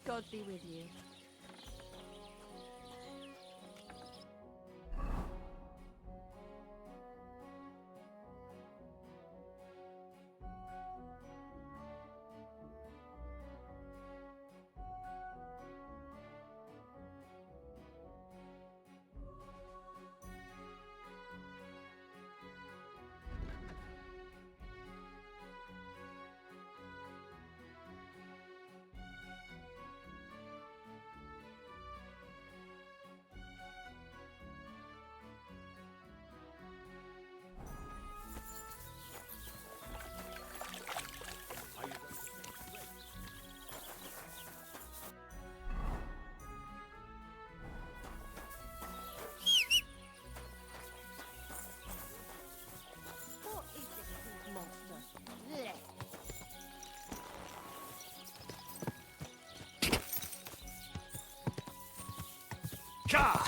God be with you. Gah!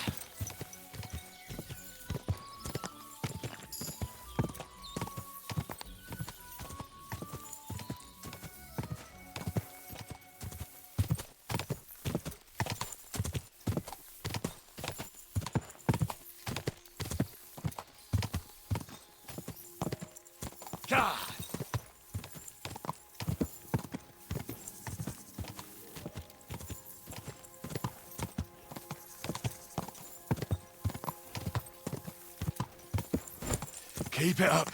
Gah! Keep it up.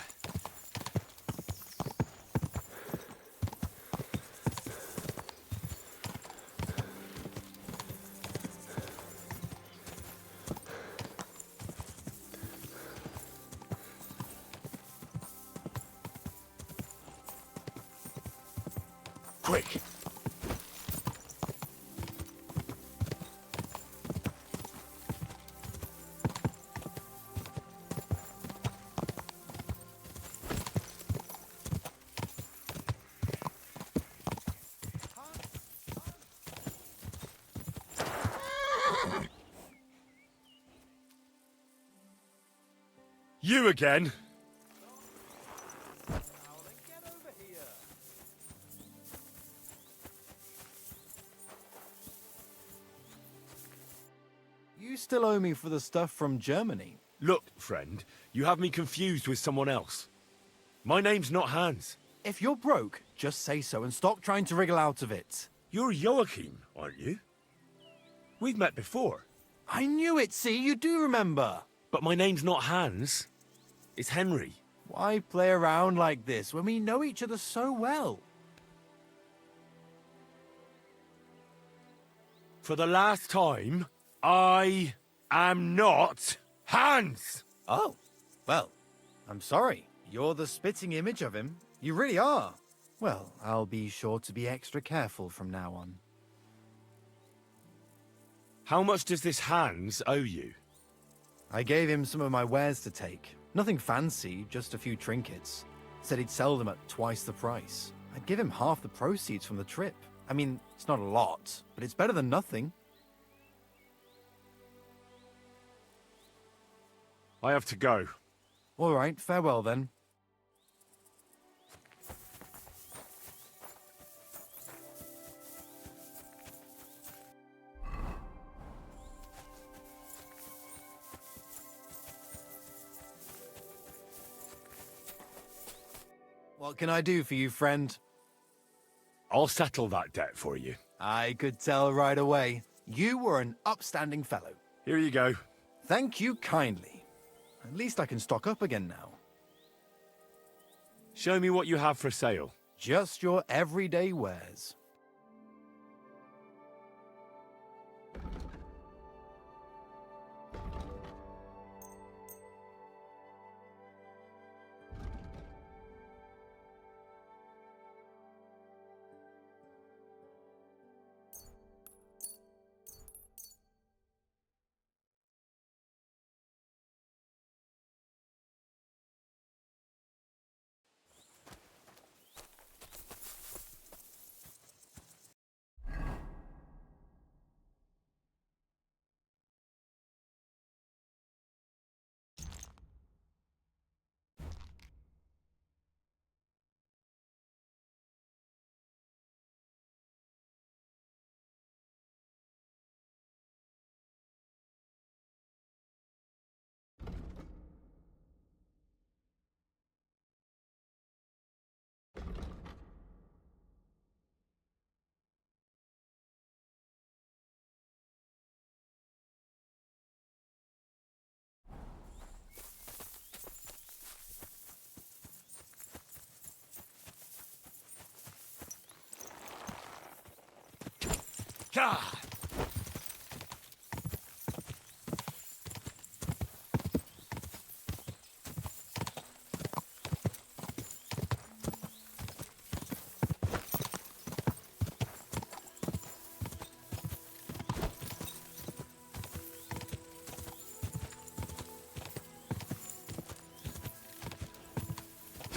Quick. You again? You still owe me for the stuff from Germany. Look, friend, you have me confused with someone else. My name's not Hans. If you're broke, just say so and stop trying to wriggle out of it. You're Joachim, aren't you? We've met before. I knew it, see? You do remember. But my name's not Hans. It's Henry. Why play around like this when we know each other so well? For the last time, I am not Hans! Oh, well, I'm sorry. You're the spitting image of him. You really are. Well, I'll be sure to be extra careful from now on. How much does this Hans owe you? I gave him some of my wares to take. Nothing fancy, just a few trinkets. Said he'd sell them at twice the price. I'd give him half the proceeds from the trip. I mean, it's not a lot, but it's better than nothing. I have to go. All right, farewell then. What can I do for you, friend? I'll settle that debt for you. I could tell right away. You were an upstanding fellow. Here you go. Thank you kindly. At least I can stock up again now. Show me what you have for sale. Just your everyday wares. Ah!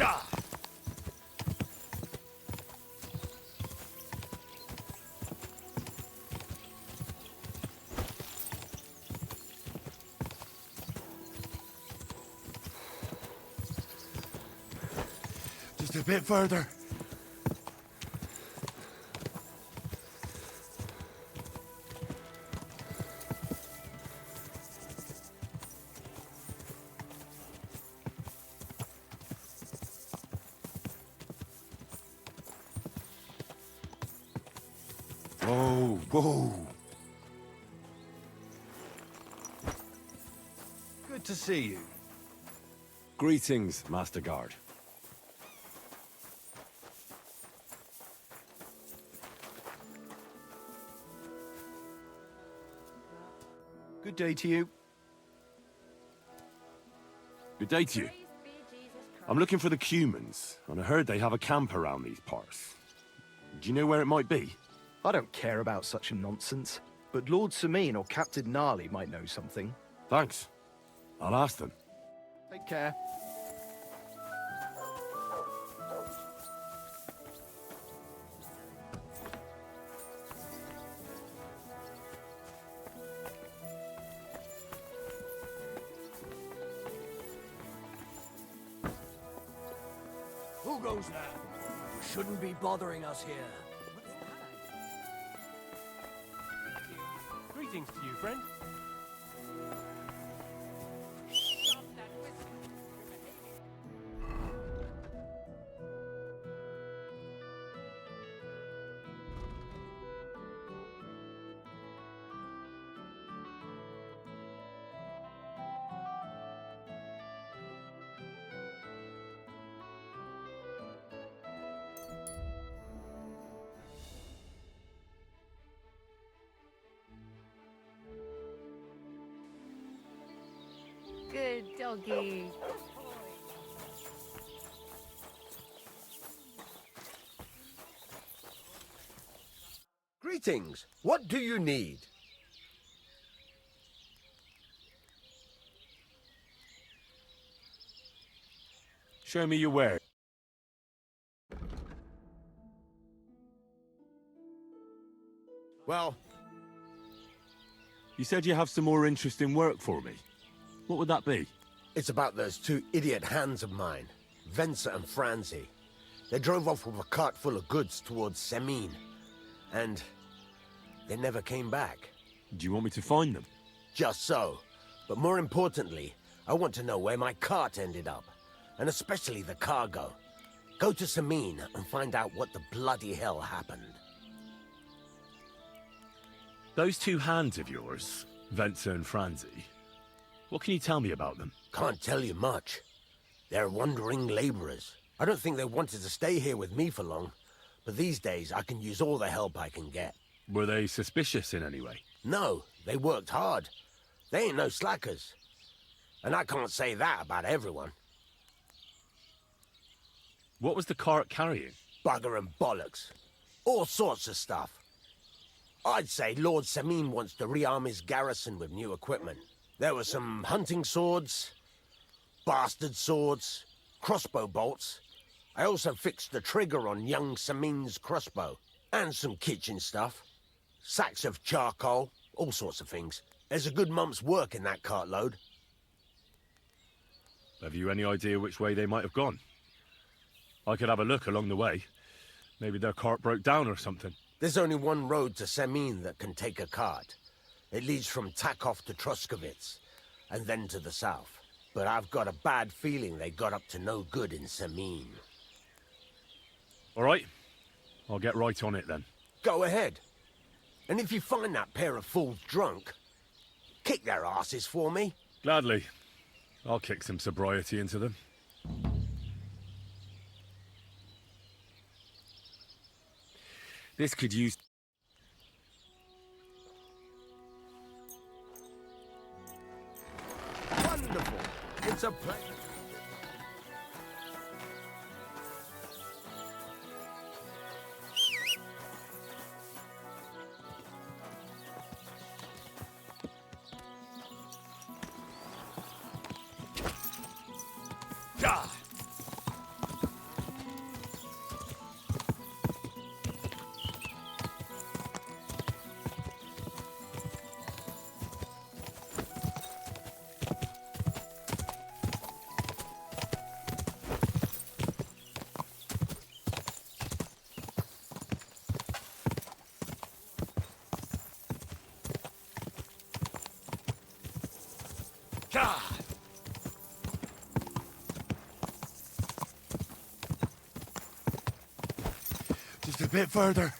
Ah! Just a bit further. Whoa, whoa. Good to see you. Greetings, Master Guard. Good day to you. Good day to you. I'm looking for the Cumans, and I heard they have a camp around these parts. Do you know where it might be? I don't care about such nonsense, but Lord Samin or Captain Gnarly might know something. Thanks. I'll ask them. Take care. Who goes now? You shouldn't be bothering us here. Greetings to you, friend. Good doggy. Greetings. What do you need? Show me your wares. Well, You said you have some more interesting work for me. What would that be? it's about those two idiot hands of mine, Venser and Franzi. They drove off with a cart full of goods towards Semin, and they never came back. Do you want me to find them? Just so. But more importantly, I want to know where my cart ended up, and especially the cargo. Go to Semin and find out what the bloody hell happened. Those two hands of yours, Venser and Franzi, what can you tell me about them? Can't tell you much. They're wandering laborers. I don't think they wanted to stay here with me for long, but these days I can use all the help I can get. Were they suspicious in any way? No, they worked hard. They ain't no slackers. And I can't say that about everyone. What was the cart carrying? Bugger and bollocks. All sorts of stuff. I'd say Lord Semin wants to rearm his garrison with new equipment. There were some hunting swords, bastard swords, crossbow bolts. I also fixed the trigger on young Semin's crossbow. And some kitchen stuff. Sacks of charcoal, all sorts of things. There's a good month's work in that cartload. Have you any idea which way they might have gone? I could have a look along the way. Maybe their cart broke down or something. There's only one road to Semin that can take a cart. It leads from Takov to Troskovitz, and then to the south. But I've got a bad feeling they got up to no good in Semin. All right. I'll get right on it then. Go ahead. And if you find that pair of fools drunk, kick their asses for me. Gladly. I'll kick some sobriety into them. This could use... It's a pleasure. Just a bit further.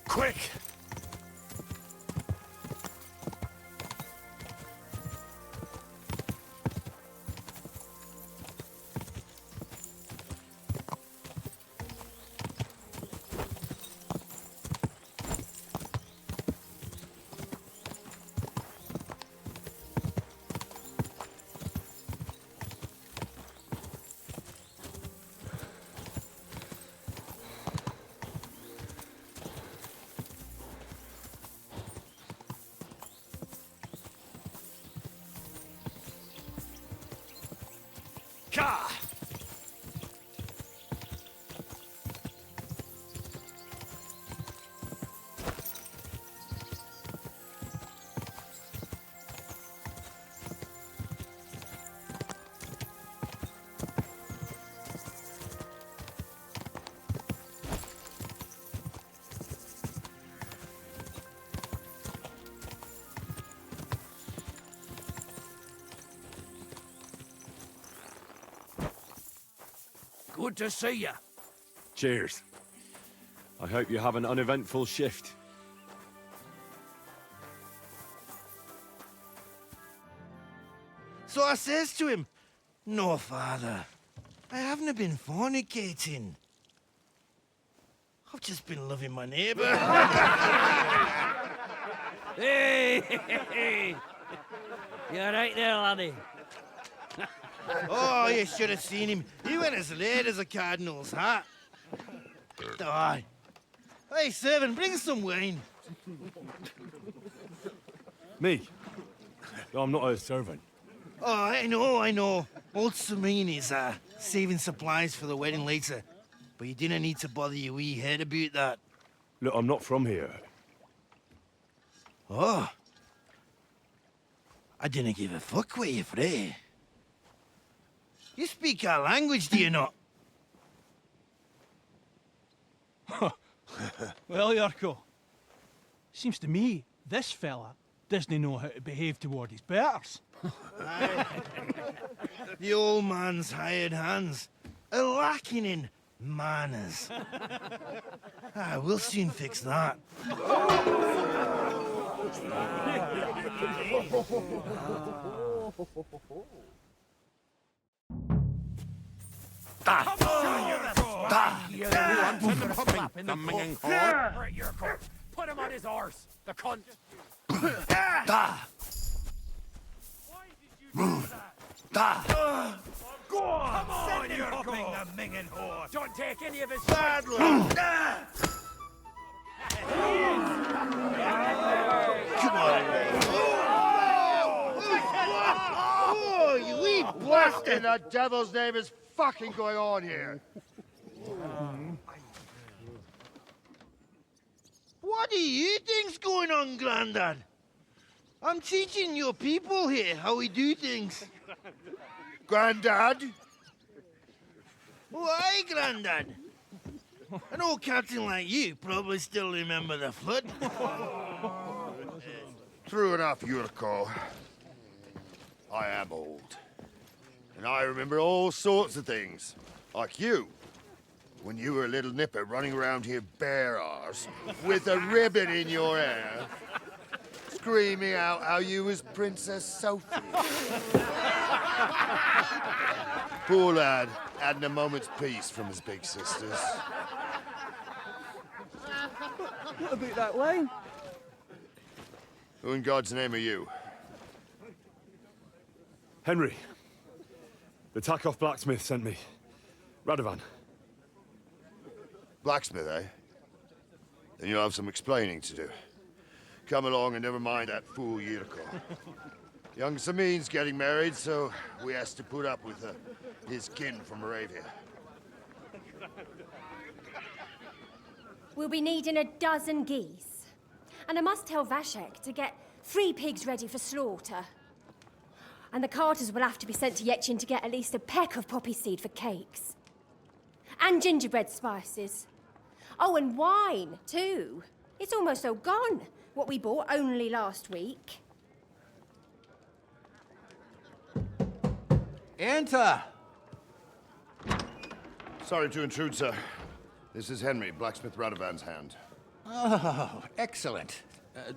Quick! Good to see you. Cheers. I hope you have an uneventful shift. So I says to him, "No, father, I haven't been fornicating. I've just been loving my neighbour." Hey! You right there, laddie? Oh, you should have seen him. He went as late as a cardinal's hat. Aye. Hey, servant, bring some wine. Me? I'm not a servant. Oh, I know. Old Sameen is saving supplies for the wedding later. But you didn't need to bother your wee head about that. Look, I'm not from here. Oh. I didn't give a fuck where you're from. You speak our language, do you not? Well, Yurko, seems to me this fella doesn't know how to behave toward his betters. The old man's hired hands are lacking in manners. We'll soon fix that. Put him on his horse, the cunt. Go on! Come on, you're going the minging whore! Don't take any of his saddle! Come on. Oh, you wee What in the devil's name is fucking going on here? What do you think's going on, Grandad? I'm teaching your people here how we do things. Grandad? Why, Grandad? An old captain like you probably still remember the flood. True enough, Yurko. I am old. And I remember all sorts of things. Like you. When you were a little nipper running around here bare arse, with a ribbon in your hair. screaming out how you was Princess Sophie. Poor lad, hadn't a moment's peace from his big sisters. What about that wine? Who in God's name are you? Henry. The Takeoff blacksmith sent me. Radovan. Blacksmith, eh? Then you'll have some explaining to do. Come along and never mind that fool Yurko. Young Samin's getting married, so we has to put up with his kin from Moravia. We'll be needing a dozen geese. And I must tell Vashek to get 3 pigs ready for slaughter. And the carters will have to be sent to Yetchin to get at least a peck of poppy seed for cakes. And gingerbread spices. Oh, and wine, too. It's almost all gone, what we bought only last week. Enter! Sorry to intrude, sir. This is Henry, Blacksmith Radovan's hand. Oh, excellent.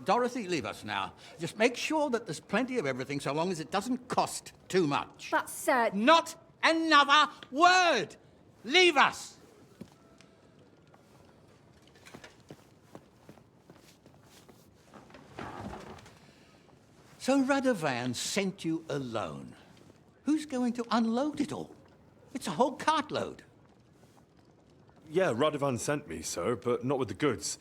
Dorothy, leave us now. Just make sure that there's plenty of everything so long as it doesn't cost too much. But, sir... Not another word! Leave us! So Radovan sent you alone. Who's going to unload it all? It's a whole cartload. Yeah, Radovan sent me, sir, but not with the goods.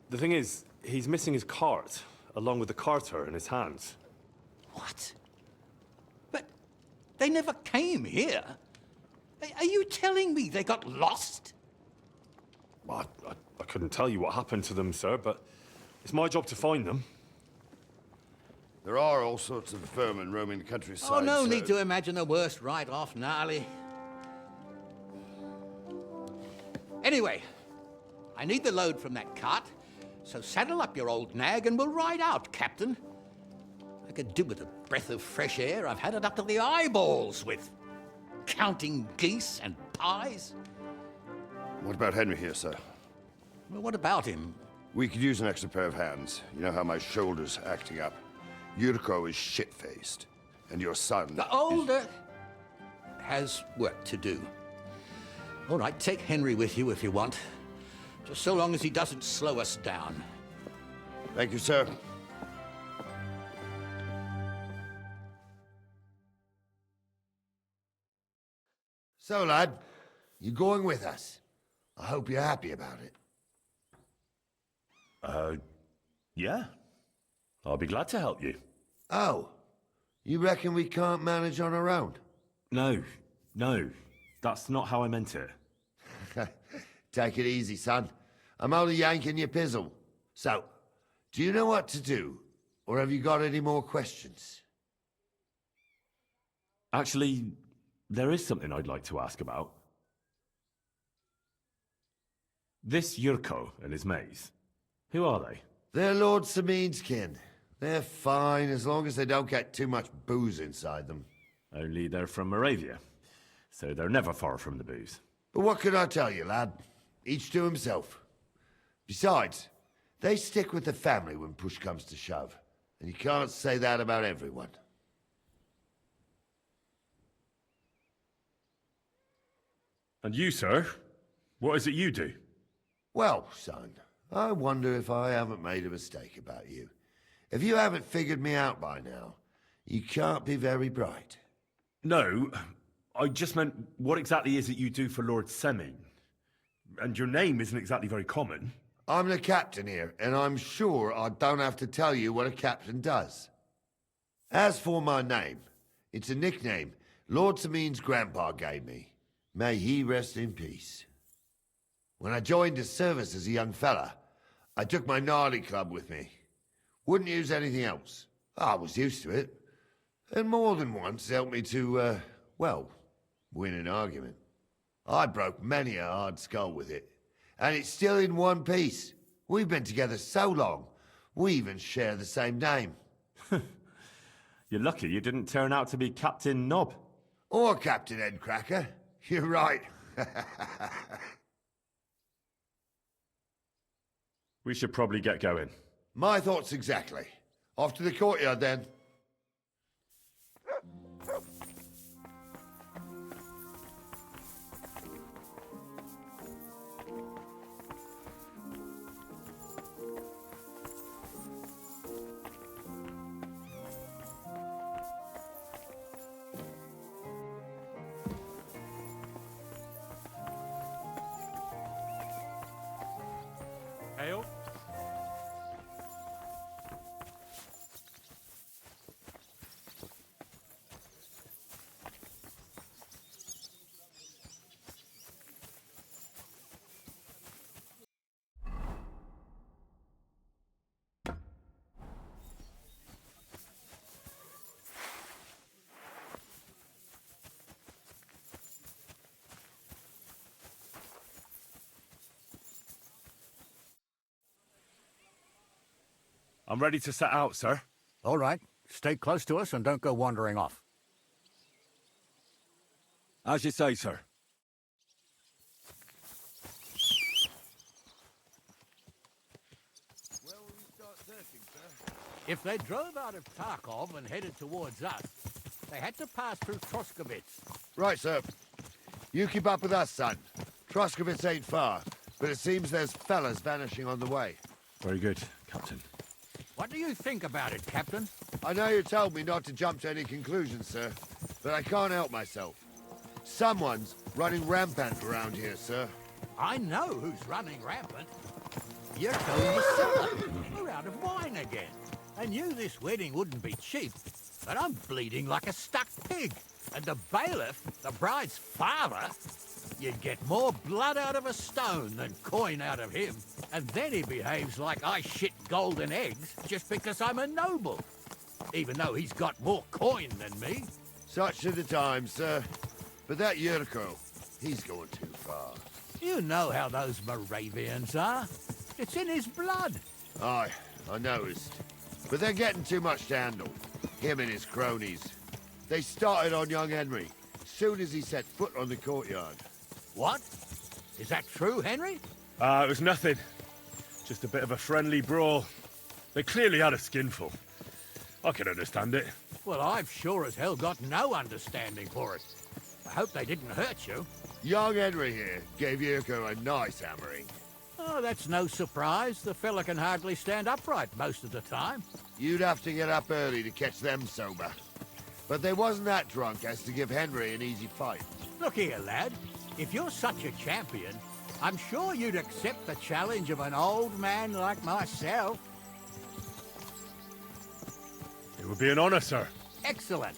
The thing is, he's missing his cart, along with the carter in his hands. What? But they never came here. Are you telling me they got lost? Well, I couldn't tell you what happened to them, sir, but it's my job to find them. There are all sorts of vermin roaming the countryside. Oh, no sir. need to imagine the worst right off, gnarly. Anyway, I need the load from that cart, so saddle up your old nag and we'll ride out, Captain. I could do with a breath of fresh air. I've had it up to the eyeballs with counting geese and pies. What about Henry here, sir? Well, what about him? We could use an extra pair of hands. You know how my shoulder's acting up. Yurko is shit-faced, and your son... The older has work to do. All right, take Henry with you if you want. Just so long as he doesn't slow us down. Thank you, sir. So, lad, you going with us? I hope you're happy about it. Yeah. I'll be glad to help you. Oh, you reckon we can't manage on our own? No. That's not how I meant it. Take it easy, son. I'm only yanking your pizzle. So, do you know what to do? Or have you got any more questions? Actually, there is something I'd like to ask about. This Yurko and his mates, who are they? They're Lord Samin's kin. They're fine as long as they don't get too much booze inside them. Only they're from Moravia, so they're never far from the booze. But what can I tell you, lad? Each to himself. Besides, they stick with the family when push comes to shove. And you can't say that about everyone. And you, sir? What is it you do? Well, son, I wonder if I haven't made a mistake about you. If you haven't figured me out by now, you can't be very bright. No, I just meant, what exactly is it you do for Lord Semin? And your name isn't exactly very common. I'm the captain here, and I'm sure I don't have to tell you what a captain does. As for my name, it's a nickname Lord Samin's grandpa gave me. May he rest in peace. When I joined his service as a young fella, I took my gnarly club with me. Wouldn't use anything else. I was used to it. And more than once helped me to, well, win an argument. I broke many a hard skull with it. And it's still in one piece. We've been together so long, we even share the same name. You're lucky you didn't turn out to be Captain Knob. Or Captain Headcracker. You're right. We should probably get going. My thoughts exactly. Off to the courtyard, then. Ale? I'm ready to set out, sir. All right. Stay close to us and don't go wandering off. As you say, sir. Where will we start searching, sir? If they drove out of Tarkov and headed towards us, they had to pass through Troskovitz. Right, sir. You keep up with us, son. Troskovitz ain't far, but it seems there's fellas vanishing on the way. Very good, Captain. What do you think about it, Captain? I know you told me not to jump to any conclusions, sir, but I can't help myself. Someone's running rampant around here, sir. I know who's running rampant. You're going to sell it. We're out of wine again. I knew this wedding wouldn't be cheap, but I'm bleeding like a stuck pig. And the bailiff, the bride's father, you'd get more blood out of a stone than coin out of him. And then he behaves like I shit golden eggs just because I'm a noble. Even though he's got more coin than me. Such are the times, sir. But that Yurko, he's going too far. You know how those Moravians are. It's in his blood. Aye, I noticed. But they're getting too much to handle. Him and his cronies. They started on young Henry, soon as he set foot on the courtyard. What? Is that true, Henry? It was nothing. Just a bit of a friendly brawl. They clearly had a skinful. I can understand it. Well, I've sure as hell got no understanding for it. I hope they didn't hurt you. Young Henry here gave Yurko a nice hammering. Oh, that's no surprise. The fella can hardly stand upright most of the time. You'd have to get up early to catch them sober. But they wasn't that drunk as to give Henry an easy fight. Look here, lad. If you're such a champion, I'm sure you'd accept the challenge of an old man like myself. It would be an honor, sir. Excellent.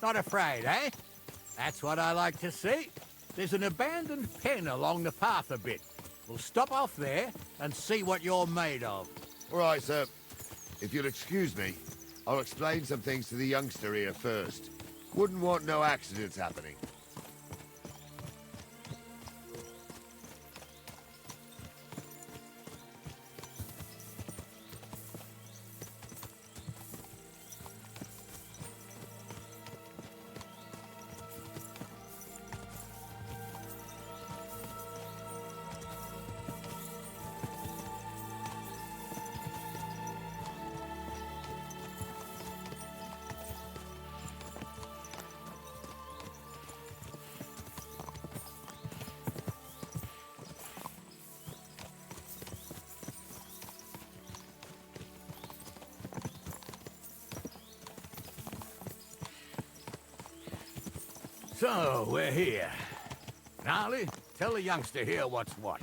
Not afraid, eh? That's what I like to see. There's an abandoned pen along the path a bit. We'll stop off there and see what you're made of. All right, sir. If you'll excuse me, I'll explain some things to the youngster here first. Wouldn't want no accidents happening. So, we're here. Gnarly, tell the youngster here what's what.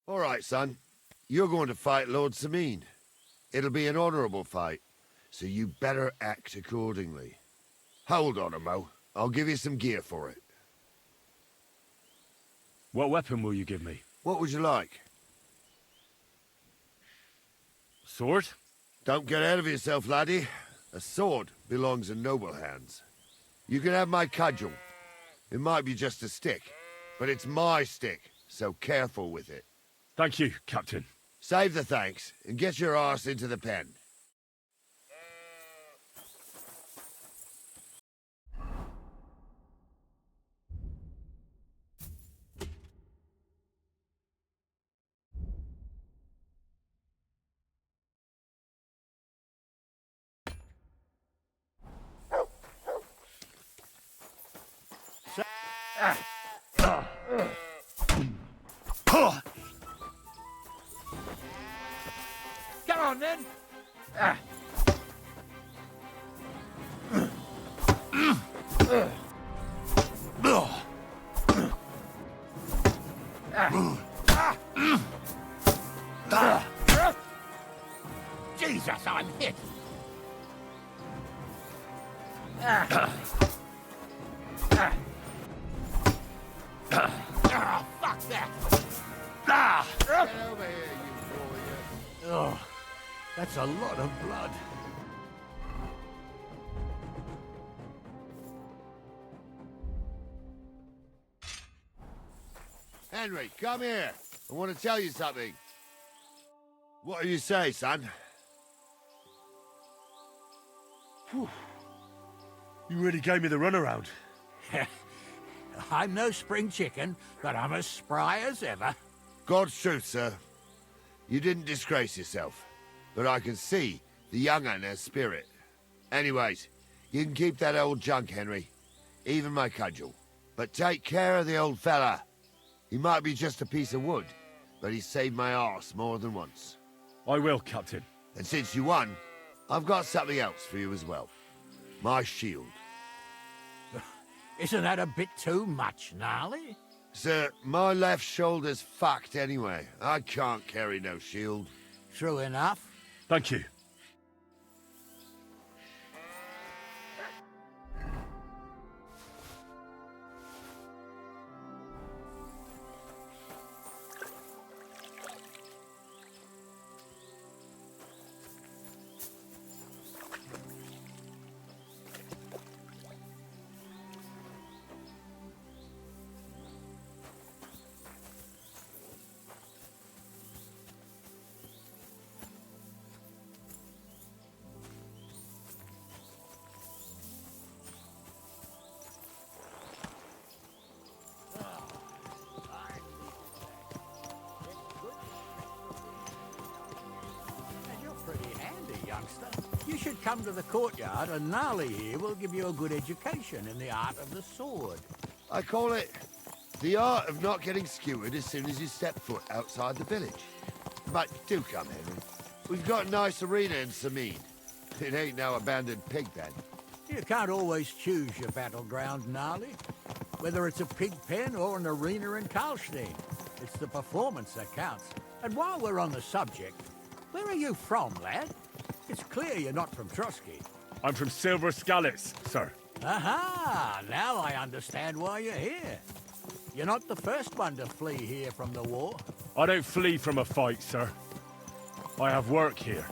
All right, son. You're going to fight Lord Sameen. It'll be an honorable fight, so you better act accordingly. Hold on, Mo. I'll give you some gear for it. What weapon will you give me? What would you like? Sword? Don't get ahead of yourself, laddie. A sword belongs in noble hands. You can have my cudgel. It might be just a stick, but it's my stick, so careful with it. Thank you, Captain. Save the thanks, and get your arse into the pen. Come on, then. Jesus, I'm hit. Fuck that. Get over here, you warrior. Oh, that's a lot of blood. Henry, come here. I want to tell you something. What do you say, son? You really gave me the runaround. I'm no spring chicken, but I'm as spry as ever. God's truth, sir. You didn't disgrace yourself, but I can see the young un has spirit. Anyways, you can keep that old junk, Henry. Even my cudgel. But take care of the old fella. He might be just a piece of wood, but he saved my arse more than once. I will, Captain. And since you won, I've got something else for you as well. My shield. Isn't that a bit too much, Gnarly? Sir, my left shoulder's fucked anyway. I can't carry no shield. True enough. Thank you. You should come to the courtyard, and Gnarly here will give you a good education in the art of the sword. I call it the art of not getting skewered as soon as you step foot outside the village. But do come, Henry. We've got a nice arena in Sameen. It ain't no abandoned pig pen. You can't always choose your battleground, Gnarly. Whether it's a pig pen or an arena in Karlstein, it's the performance that counts. And while we're on the subject, where are you from, lad? It's clear you're not from Trotsky. I'm from Silver Scallops, sir. Aha! Now I understand why you're here. You're not the first one to flee here from the war. I don't flee from a fight, sir. I have work here,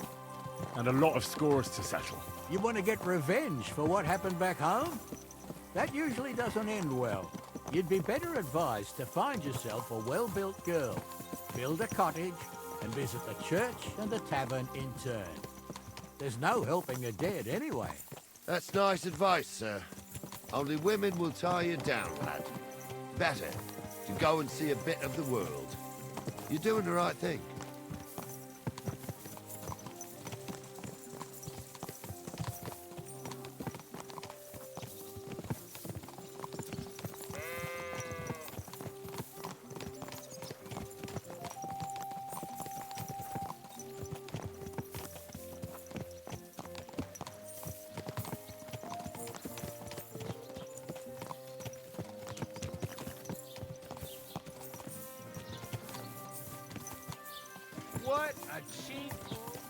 and a lot of scores to settle. You want to get revenge for what happened back home? That usually doesn't end well. You'd be better advised to find yourself a well-built girl, build a cottage, and visit the church and the tavern in turn. There's no helping the dead anyway. That's nice advice, sir. Only women will tie you down, lad. Better to go and see a bit of the world. You're doing the right thing. What a cheap old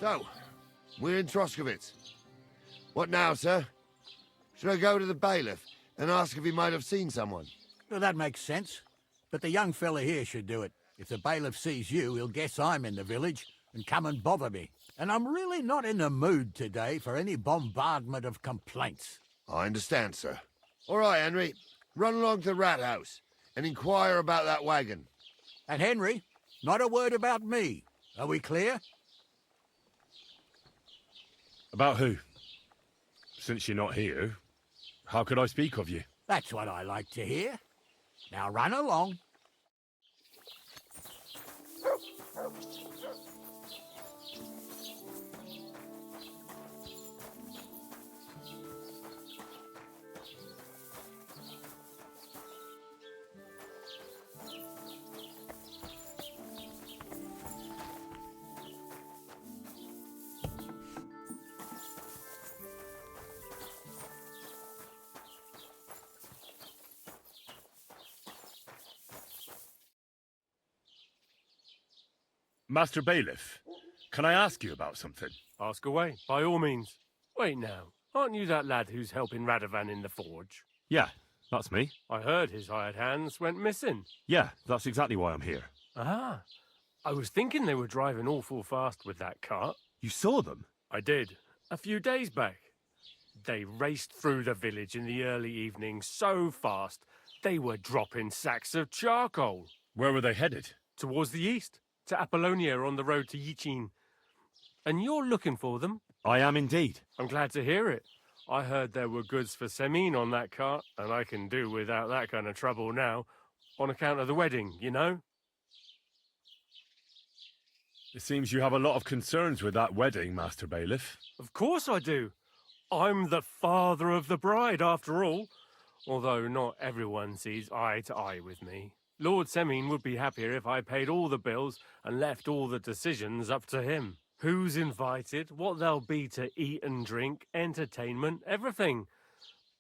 So, we're in Troskowitz. What now, sir? Should I go to the bailiff and ask if he might have seen someone? Well, that makes sense. But the young fella here should do it. If the bailiff sees you, he'll guess I'm in the village and come and bother me. And I'm really not in the mood today for any bombardment of complaints. I understand, sir. All right, Henry. Run along to the rat house and inquire about that wagon. And Henry, not a word about me. Are we clear? About who? Since you're not here, how could I speak of you? That's what I like to hear. Now run along. Master Bailiff, can I ask you about something? Ask away, by all means. Wait now, aren't you that lad who's helping Radovan in the forge? Yeah, that's me. I heard his hired hands went missing. Yeah, that's exactly why I'm here. Ah, I was thinking they were driving awful fast with that cart. You saw them? I did, a few days back. They raced through the village in the early evening so fast, they were dropping sacks of charcoal. Where were they headed? Towards the east. To Apollonia on the road to Yichin. And you're looking for them? I am indeed. I'm glad to hear it. I heard there were goods for Semin on that cart, and I can do without that kind of trouble now, on account of the wedding, you know? It seems you have a lot of concerns with that wedding, Master Bailiff. Of course I do. I'm the father of the bride, after all. Although not everyone sees eye to eye with me. Lord Semin would be happier if I paid all the bills and left all the decisions up to him. Who's invited, what there'll be to eat and drink, entertainment, everything.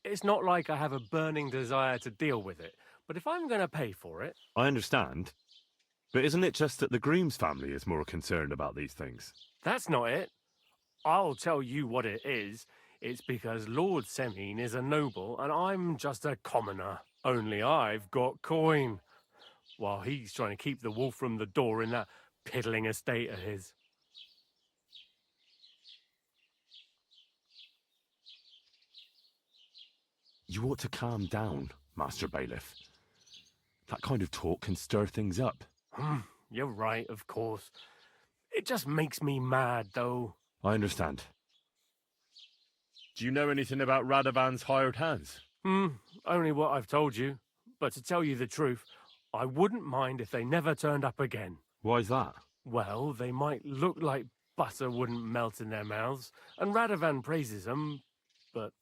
It's not like I have a burning desire to deal with it, but if I'm going to pay for it... I understand. But isn't it just that the groom's family is more concerned about these things? That's not it. I'll tell you what it is. It's because Lord Semin is a noble and I'm just a commoner. Only I've got coin. While he's trying to keep the wolf from the door in that piddling estate of his. You ought to calm down, Master Bailiff. That kind of talk can stir things up. You're right, of course. It just makes me mad, though. I understand. Do you know anything about Radovan's hired hands? Only what I've told you. But to tell you the truth, I wouldn't mind if they never turned up again. Why's that? Well, they might look like butter wouldn't melt in their mouths, and Radovan praises them, but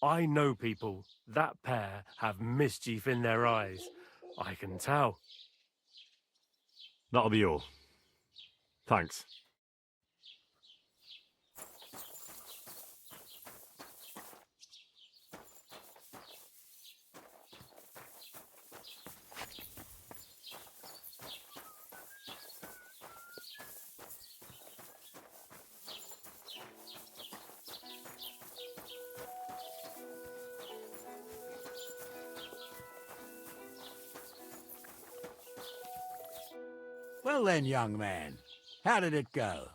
I know people. That pair have mischief in their eyes. I can tell. That'll be all. Thanks. Well then, young man, how did it go?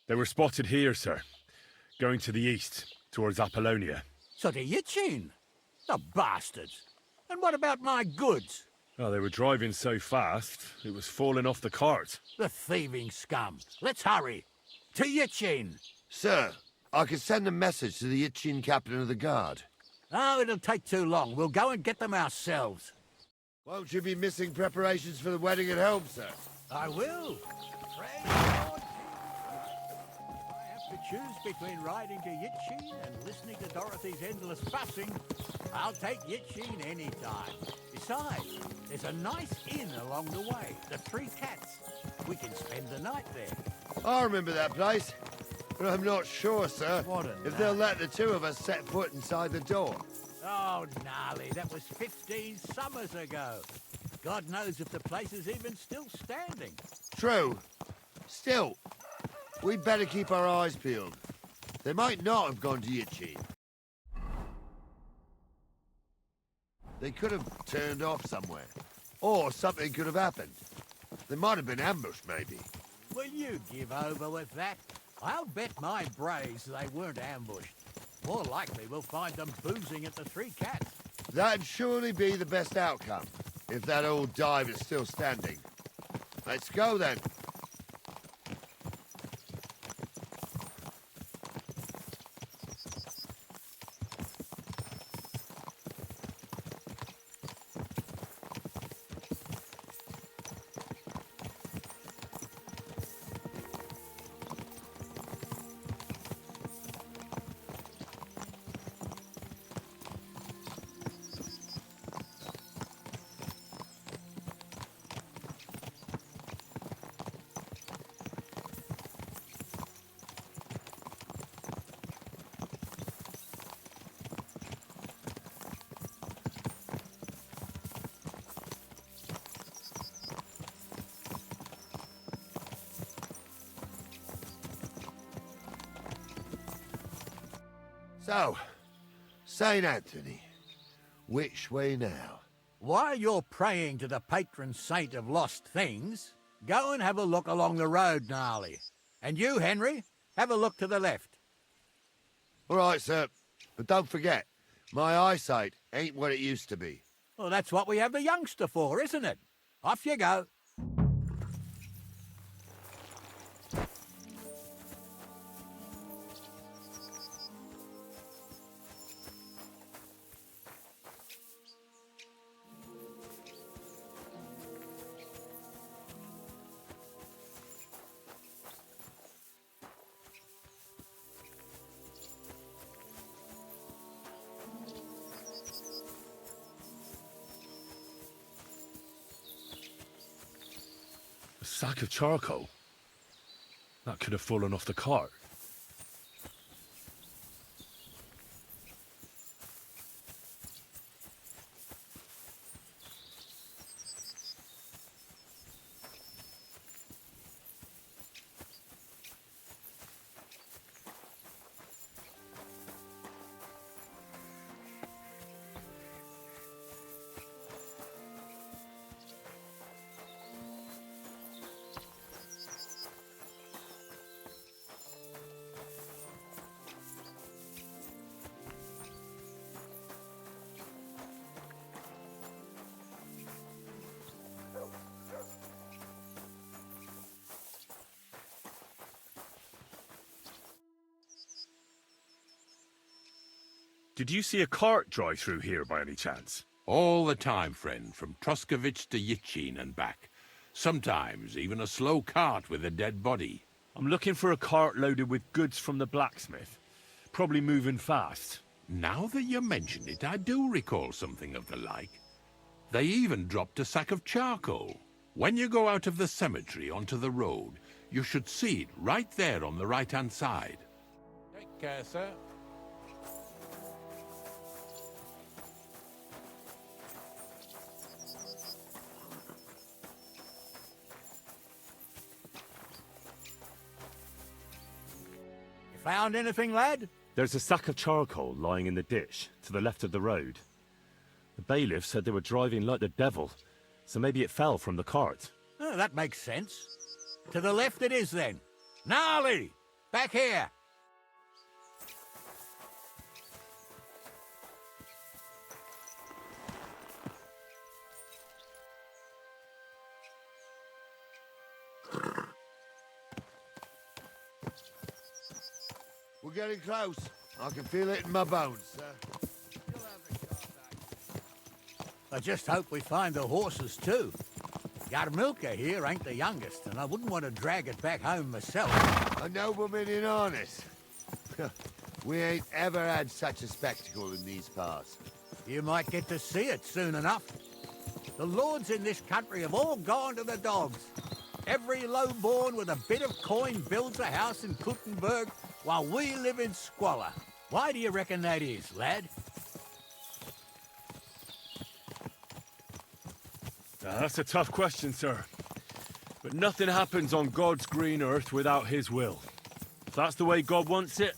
They were spotted here, sir. Going to the east, towards Apollonia. So to Yichin? The bastards! And what about my goods? Oh, they were driving so fast, it was falling off the cart. The thieving scum. Let's hurry. To Yichin! Sir, I could send a message to the Yichin captain of the guard. Oh, it'll take too long. We'll go and get them ourselves. Won't you be missing preparations for the wedding at home, sir? I will. Praise God. I have to choose between riding to Yichin and listening to Dorothy's endless fussing. I'll take Yichin any time. Besides, there's a nice inn along the way, the Three Cats. We can spend the night there. I remember that place, but I'm not sure, sir, if they'll let the two of us set foot inside the door. Oh, gnarly, that was 15 summers ago. God knows if the place is even still standing. True. Still, we'd better keep our eyes peeled. They might not have gone to Yichin. They could have turned off somewhere. Or something could have happened. They might have been ambushed, maybe. Will you give over with that? I'll bet my brains they weren't ambushed. More likely we'll find them boozing at the Three Cats. That'd surely be the best outcome, if that old dive is still standing. Let's go, then. So, St. Anthony, which way now? While you're praying to the patron saint of lost things, go and have a look along the road, Gnarly. And you, Henry, have a look to the left. All right, sir. But don't forget, my eyesight ain't what it used to be. Well, that's what we have the youngster for, isn't it? Off you go. Sack of charcoal? That could have fallen off the cart. Did you see a cart drive through here by any chance? All the time, friend, from Troskovich to Yitchin and back. Sometimes even a slow cart with a dead body. I'm looking for a cart loaded with goods from the blacksmith. Probably moving fast. Now that you mention it, I do recall something of the like. They even dropped a sack of charcoal. When you go out of the cemetery onto the road, you should see it right there on the right-hand side. Take care, sir. Found anything, lad? There's a sack of charcoal lying in the ditch to the left of the road. The bailiff said they were driving like the devil, so maybe it fell from the cart. Oh, that makes sense. To the left it is, then. Gnarly! Back here! We're getting close. I can feel it in my bones, sir. I just hope we find the horses, too. Yarmilka here ain't the youngest, and I wouldn't want to drag it back home myself. A nobleman in harness. We ain't ever had such a spectacle in these parts. You might get to see it soon enough. The lords in this country have all gone to the dogs. Every low-born with a bit of coin builds a house in Kuttenberg, while we live in squalor. Why do you reckon that is, lad? That's a tough question, sir. But nothing happens on God's green earth without his will. If that's the way God wants it,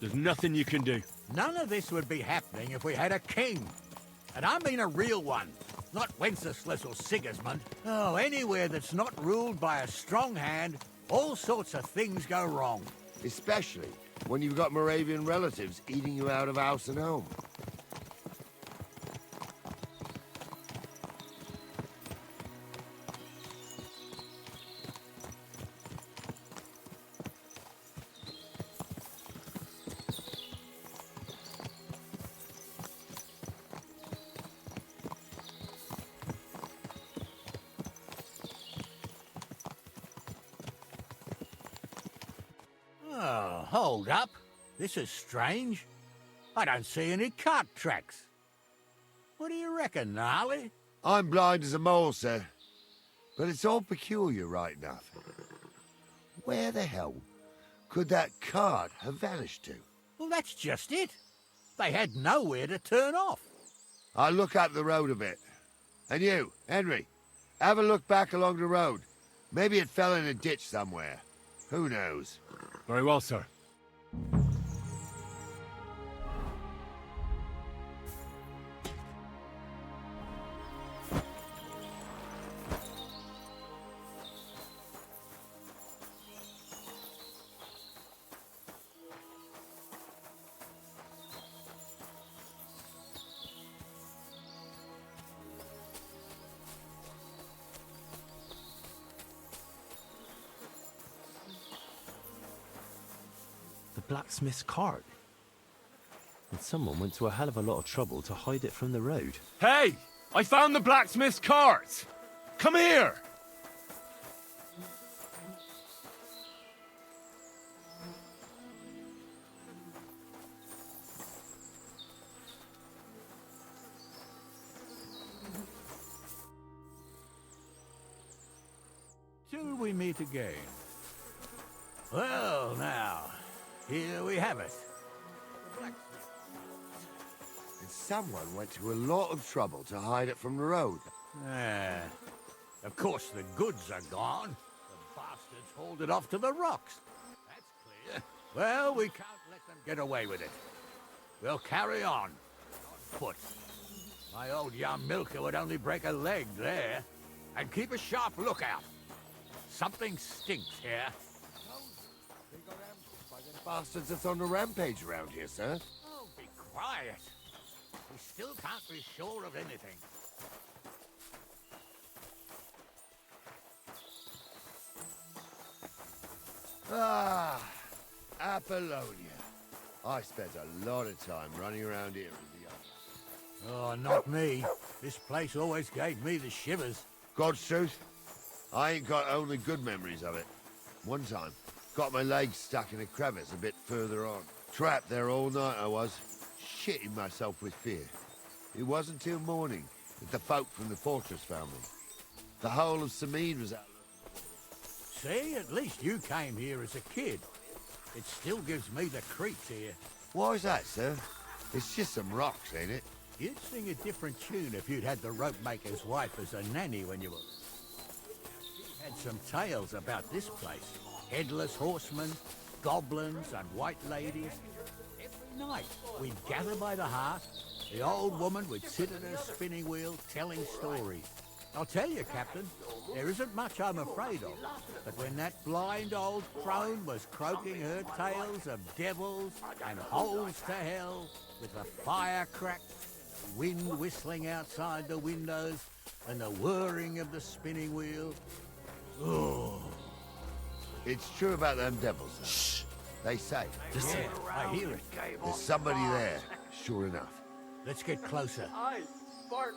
there's nothing you can do. None of this would be happening if we had a king. And I mean a real one, not Wenceslas or Sigismund. Oh, anywhere that's not ruled by a strong hand, all sorts of things go wrong. Especially when you've got Moravian relatives eating you out of house and home. Oh, hold up. This is strange. I don't see any cart tracks. What do you reckon, Gnarly? I'm blind as a mole, sir. But it's all peculiar right enough. Where the hell could that cart have vanished to? Well, that's just it. They had nowhere to turn off. I'll look up the road a bit. And you, Henry, have a look back along the road. Maybe it fell in a ditch somewhere. Who knows? Very well, sir. Blacksmith's cart. And someone went to a hell of a lot of trouble to hide it from the road. Hey! I found the blacksmith's cart! Come here! Till we meet again. Well, now, here we have it. And someone went to a lot of trouble to hide it from the road. Of course, the goods are gone. The bastards hauled it off to the rocks. That's clear. Well, we can't let them get away with it. We'll carry on. On foot. My old young milker would only break a leg there. And keep a sharp lookout. Something stinks here. They got ambushed by them bastards that's on the rampage around here, sir. Oh, be quiet. We still can't be sure of anything. Ah, Apollonia. I spent a lot of time running around here as a young. Oh, not me. This place always gave me the shivers. God's truth, I ain't got only good memories of it. One time, got my legs stuck in a crevice a bit further on. Trapped there all night I was, shitting myself with fear. It wasn't till morning that the folk from the fortress found me. The whole of Sameen was out. See, at least you came here as a kid. It still gives me the creeps here. Why's that, sir? It's just some rocks, ain't it? You'd sing a different tune if you'd had the rope maker's wife as a nanny when you were... She had some tales about this place. Headless horsemen, goblins and white ladies. Every night we'd gather by the hearth. The old woman would sit at her spinning wheel telling stories. I'll tell you, Captain, there isn't much I'm afraid of. But when that blind old crone was croaking her tales of devils and holes to hell, with the fire cracked, the wind whistling outside the windows, and the whirring of the spinning wheel... Oh. It's true about them devils, though. Shh. They say. Yeah, I hear it. There's somebody there, sure enough. Let's get closer. Aye, Spark.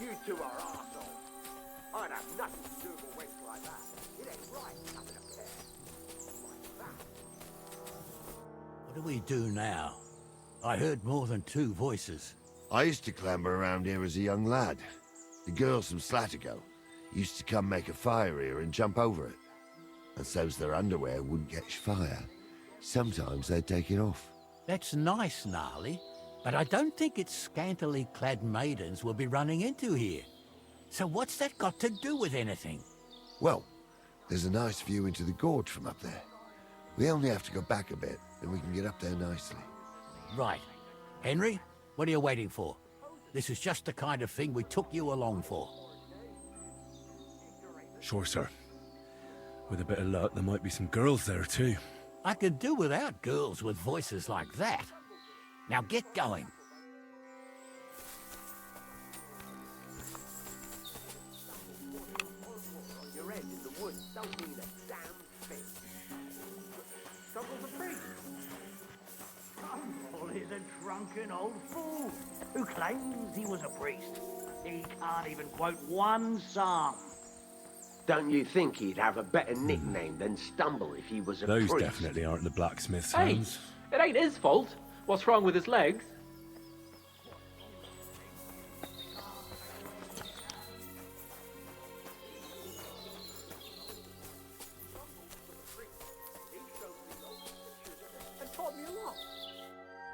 You two are arseholes. I'd have nothing to do with a waste like that. It ain't right having a pair. Like that. What do we do now? I heard more than two voices. I used to clamber around here as a young lad. The girls from Slatigo used to come make a fire here and jump over it. And so's their underwear wouldn't catch fire. Sometimes they'd take it off. That's nice, Gnarly, but I don't think it's scantily clad maidens we'll be running into here. So what's that got to do with anything? Well, there's a nice view into the gorge from up there. We only have to go back a bit, and we can get up there nicely. Right. Henry, what are you waiting for? This is just the kind of thing we took you along for. Sure, sir. With a bit of luck, there might be some girls there, too. I could do without girls with voices like that. Now get going. Your end in the woods don't mean a damn thing. Struggle's a priest. Paul is a drunken old fool who claims he was a priest. He can't even quote one psalm. Don't you think he'd have a better nickname than Stumble if he was a Those priest? definitely aren't the blacksmith's Hey, hands. it ain't his fault. What's wrong with his legs?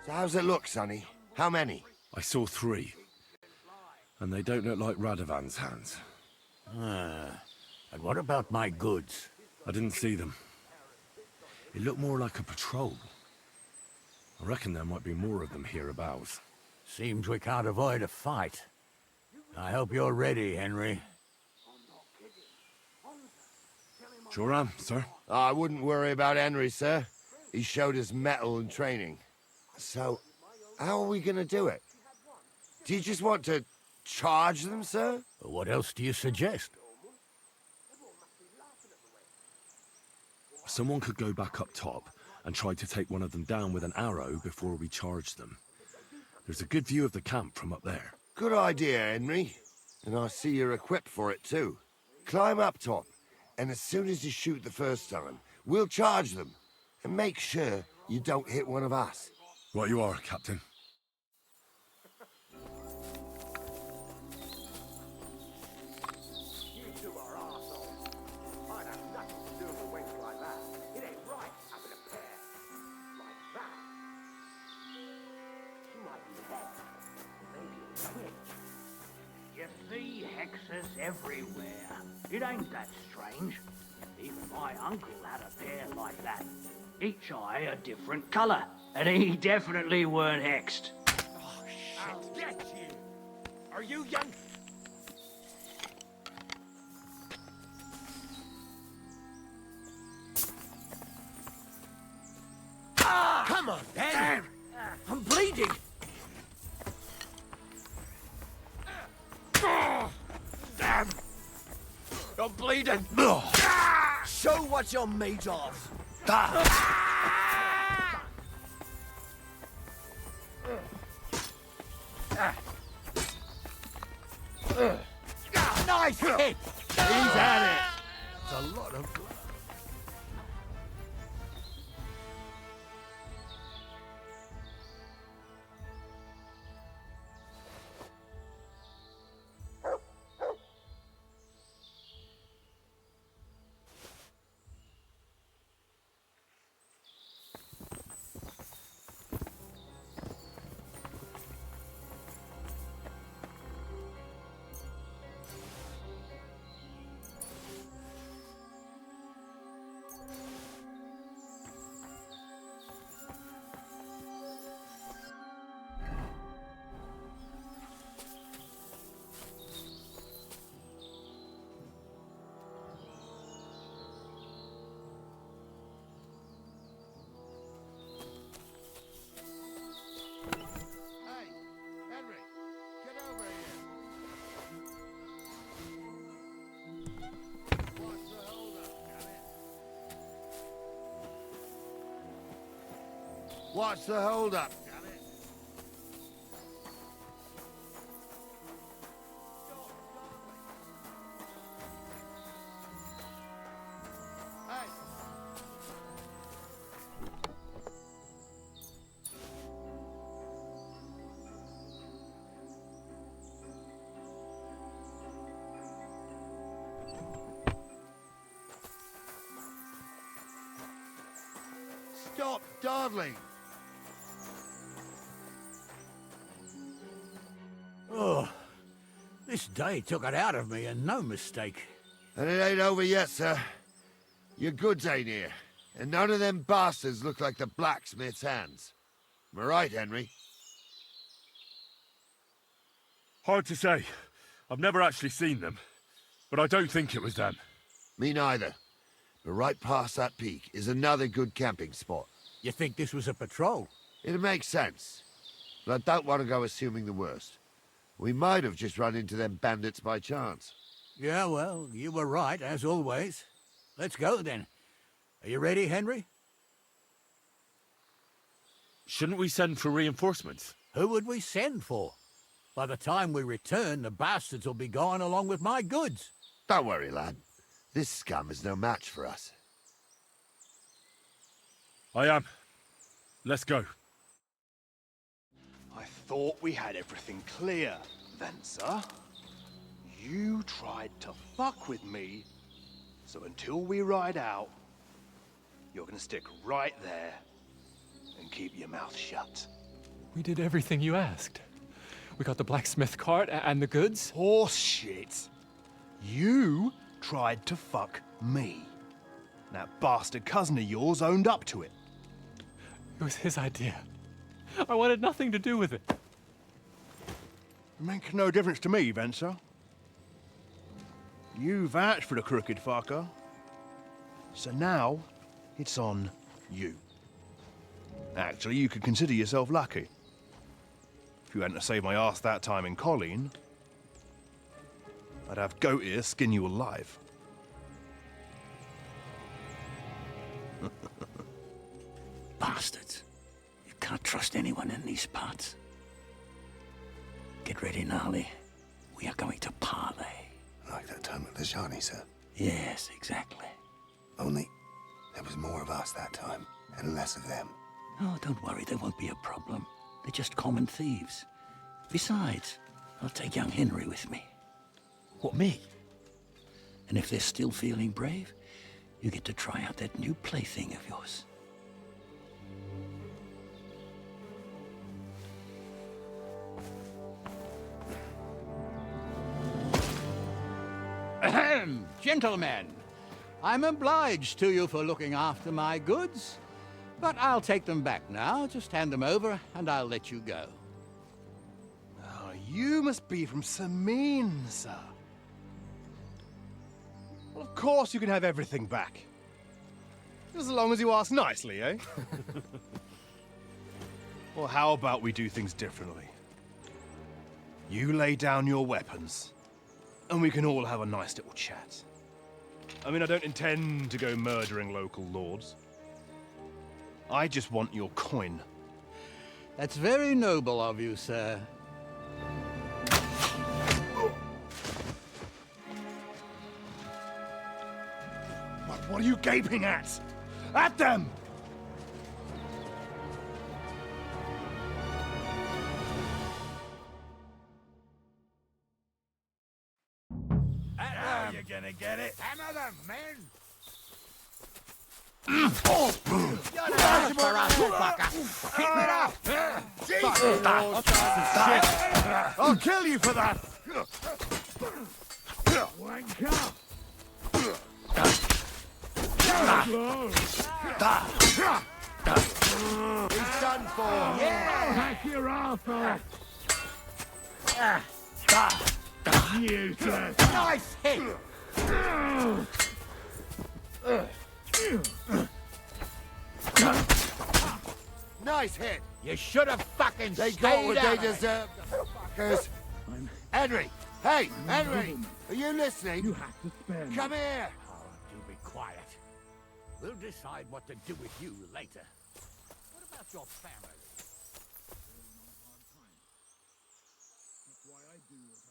So how's it look, Sonny? How many? I saw 3. And they don't look like Radovan's hands. And what about my goods? I didn't see them. It looked more like a patrol. I reckon there might be more of them hereabouts. Seems we can't avoid a fight. I hope you're ready, Henry. Sure am, sir. I wouldn't worry about Henry, sir. He showed us mettle and training. So, how are we gonna do it? Do you just want to charge them, sir? What else do you suggest? Someone could go back up top and try to take one of them down with an arrow before we charge them. There's a good view of the camp from up there. Good idea, Henry. And I see you're equipped for it, too. Climb up top, and as soon as you shoot the first time, we'll charge them. And make sure you don't hit one of us. Right you are, Captain. You two are arseholes. I'd have nothing to do with a wench like that. It ain't right having a pair like that. She might be dead. Maybe a witch. You see hexes everywhere. It ain't that strange. Even my uncle had a pair like that. Each eye a different colour, and he definitely weren't hexed. Oh, shit. I'll get you. Are you young? Ah! Come on, Dan! I'm bleeding! Damn! I'm bleeding! Show what you're made of! Nice hit! He's at it. It's a lot of blood. What's the hold-up, damn it? Hey! Stop dawdling! Oh, this day took it out of me, and no mistake. And it ain't over yet, sir. Your goods ain't here, and none of them bastards look like the blacksmith's hands. Am I right, Henry? Hard to say. I've never actually seen them, but I don't think it was them. Me neither. But right past that peak is another good camping spot. You think this was a patrol? It makes sense. But I don't want to go assuming the worst. We might have just run into them bandits by chance. Yeah, well, you were right, as always. Let's go, then. Are you ready, Henry? Shouldn't we send for reinforcements? Who would we send for? By the time we return, the bastards will be gone along with my goods. Don't worry, lad. This scum is no match for us. I am. Let's go. I thought we had everything clear, Venser. You tried to fuck with me, so until we ride out, you're gonna stick right there and keep your mouth shut. We did everything you asked. We got the blacksmith cart and the goods. Horse shit. You tried to fuck me. That bastard cousin of yours owned up to it. It was his idea. I wanted nothing to do with it. Make no difference to me, Venser. You vouched for the crooked fucker. So now, it's on you. Actually, you could consider yourself lucky. If you hadn't saved my ass that time in Colleen, I'd have goat ear skin you alive. Bastards. You can't trust anyone in these parts. Get ready, Gnarly. We are going to parley. Like that time with the Shani, sir? Yes, exactly. Only there was more of us that time, and less of them. Oh, don't worry, there won't be a problem. They're just common thieves. Besides, I'll take young Henry with me. What, me? And if they're still feeling brave, you get to try out that new plaything of yours. Ahem, gentlemen. I'm obliged to you for looking after my goods, but I'll take them back now. Just hand them over, and I'll let you go. Oh, you must be from Samin, sir. Well, of course you can have everything back. Just as long as you ask nicely, eh? Well, how about we do things differently? You lay down your weapons, and we can all have a nice little chat. I mean, I don't intend to go murdering local lords. I just want your coin. That's very noble of you, sir. What are you gaping at? At them! Now you're gonna get it. Hammer them, men! Keep it up! I'll kill you for that! Wanker! He's done for! Yeah! Hack your ass off! Useless! Nice hit! Nice hit! You should have fucking They stayed got what out they of it. deserved, fuckers. Henry! Hey, Henry! Are you listening? You have to spare me. Come here! Oh, do be quiet. We'll decide what to do with you later. What about your family?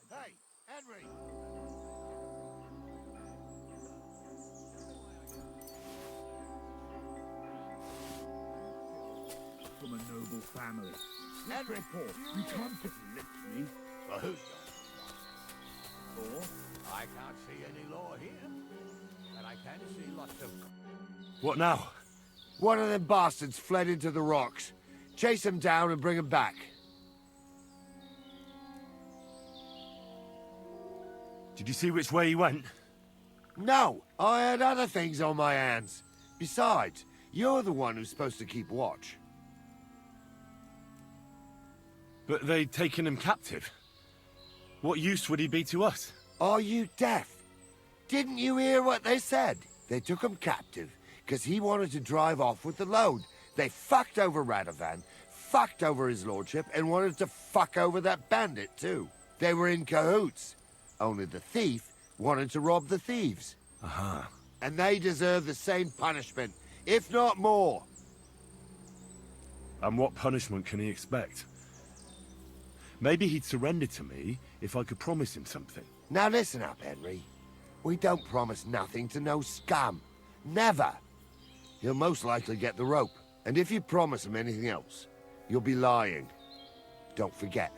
Hey, Henry! From a noble family. Henry! Report. You can't just lick me. Well, who's law? I can't see any law here. And I can see lots of... What now? One of them bastards fled into the rocks. Chase him down and bring him back. Did you see which way he went? No, I had other things on my hands. Besides, you're the one who's supposed to keep watch. But they'd taken him captive. What use would he be to us? Are you deaf? Didn't you hear what they said? They took him captive because he wanted to drive off with the load. They fucked over Radovan, fucked over his lordship, and wanted to fuck over that bandit too. They were in cahoots. Only the thief wanted to rob the thieves. Uh-huh. And they deserve the same punishment, if not more. And what punishment can he expect? Maybe he'd surrender to me if I could promise him something. Now listen up, Henry. We don't promise nothing to no scum. Never. He'll most likely get the rope. And if you promise him anything else, you'll be lying. Don't forget,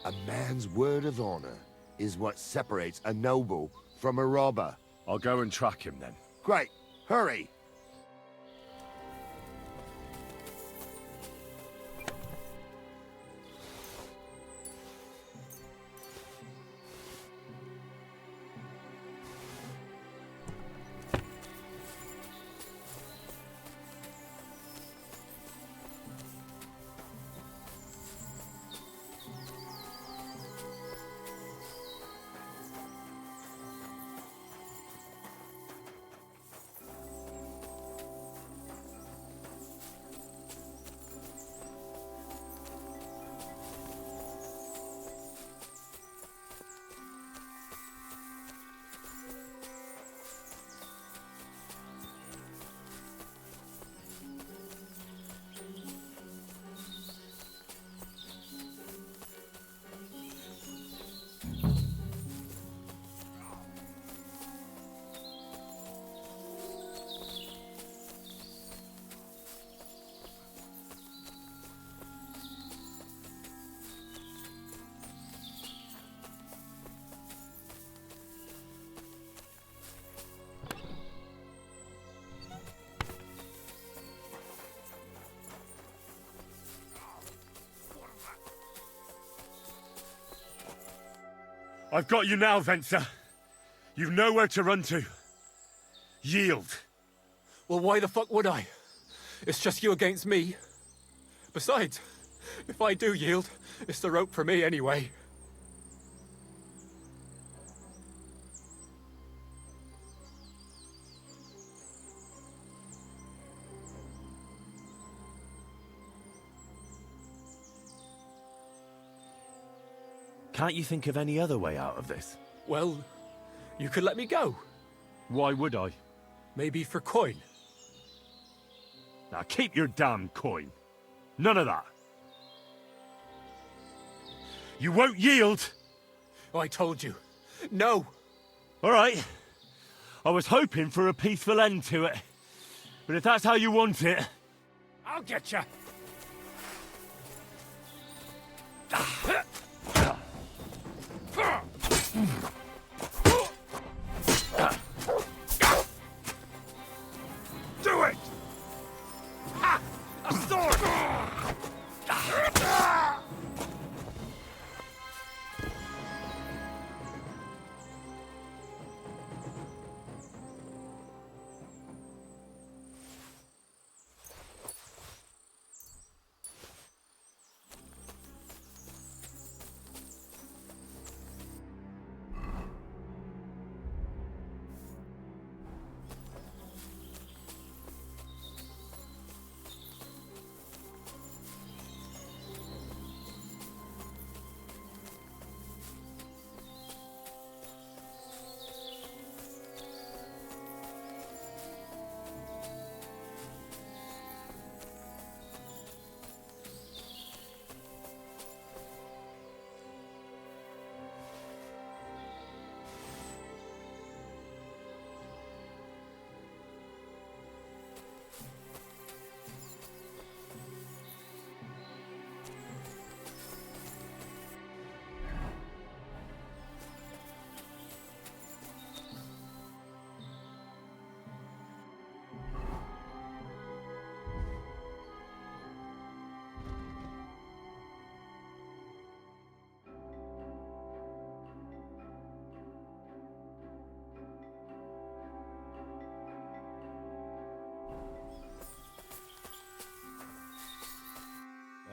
a man's word of honor is what separates a noble from a robber. I'll go and track him then. Great. Hurry. I've got you now, Venser. You've nowhere to run to. Yield. Well, why the fuck would I? It's just you against me. Besides, if I do yield, it's the rope for me anyway. Can't you think of any other way out of this? Well, you could let me go. Why would I? Maybe for coin. Now keep your damn coin. None of that. You won't yield! Oh, I told you. No! All right. I was hoping for a peaceful end to it. But if that's how you want it... I'll get you! Do it! Ha! A sword!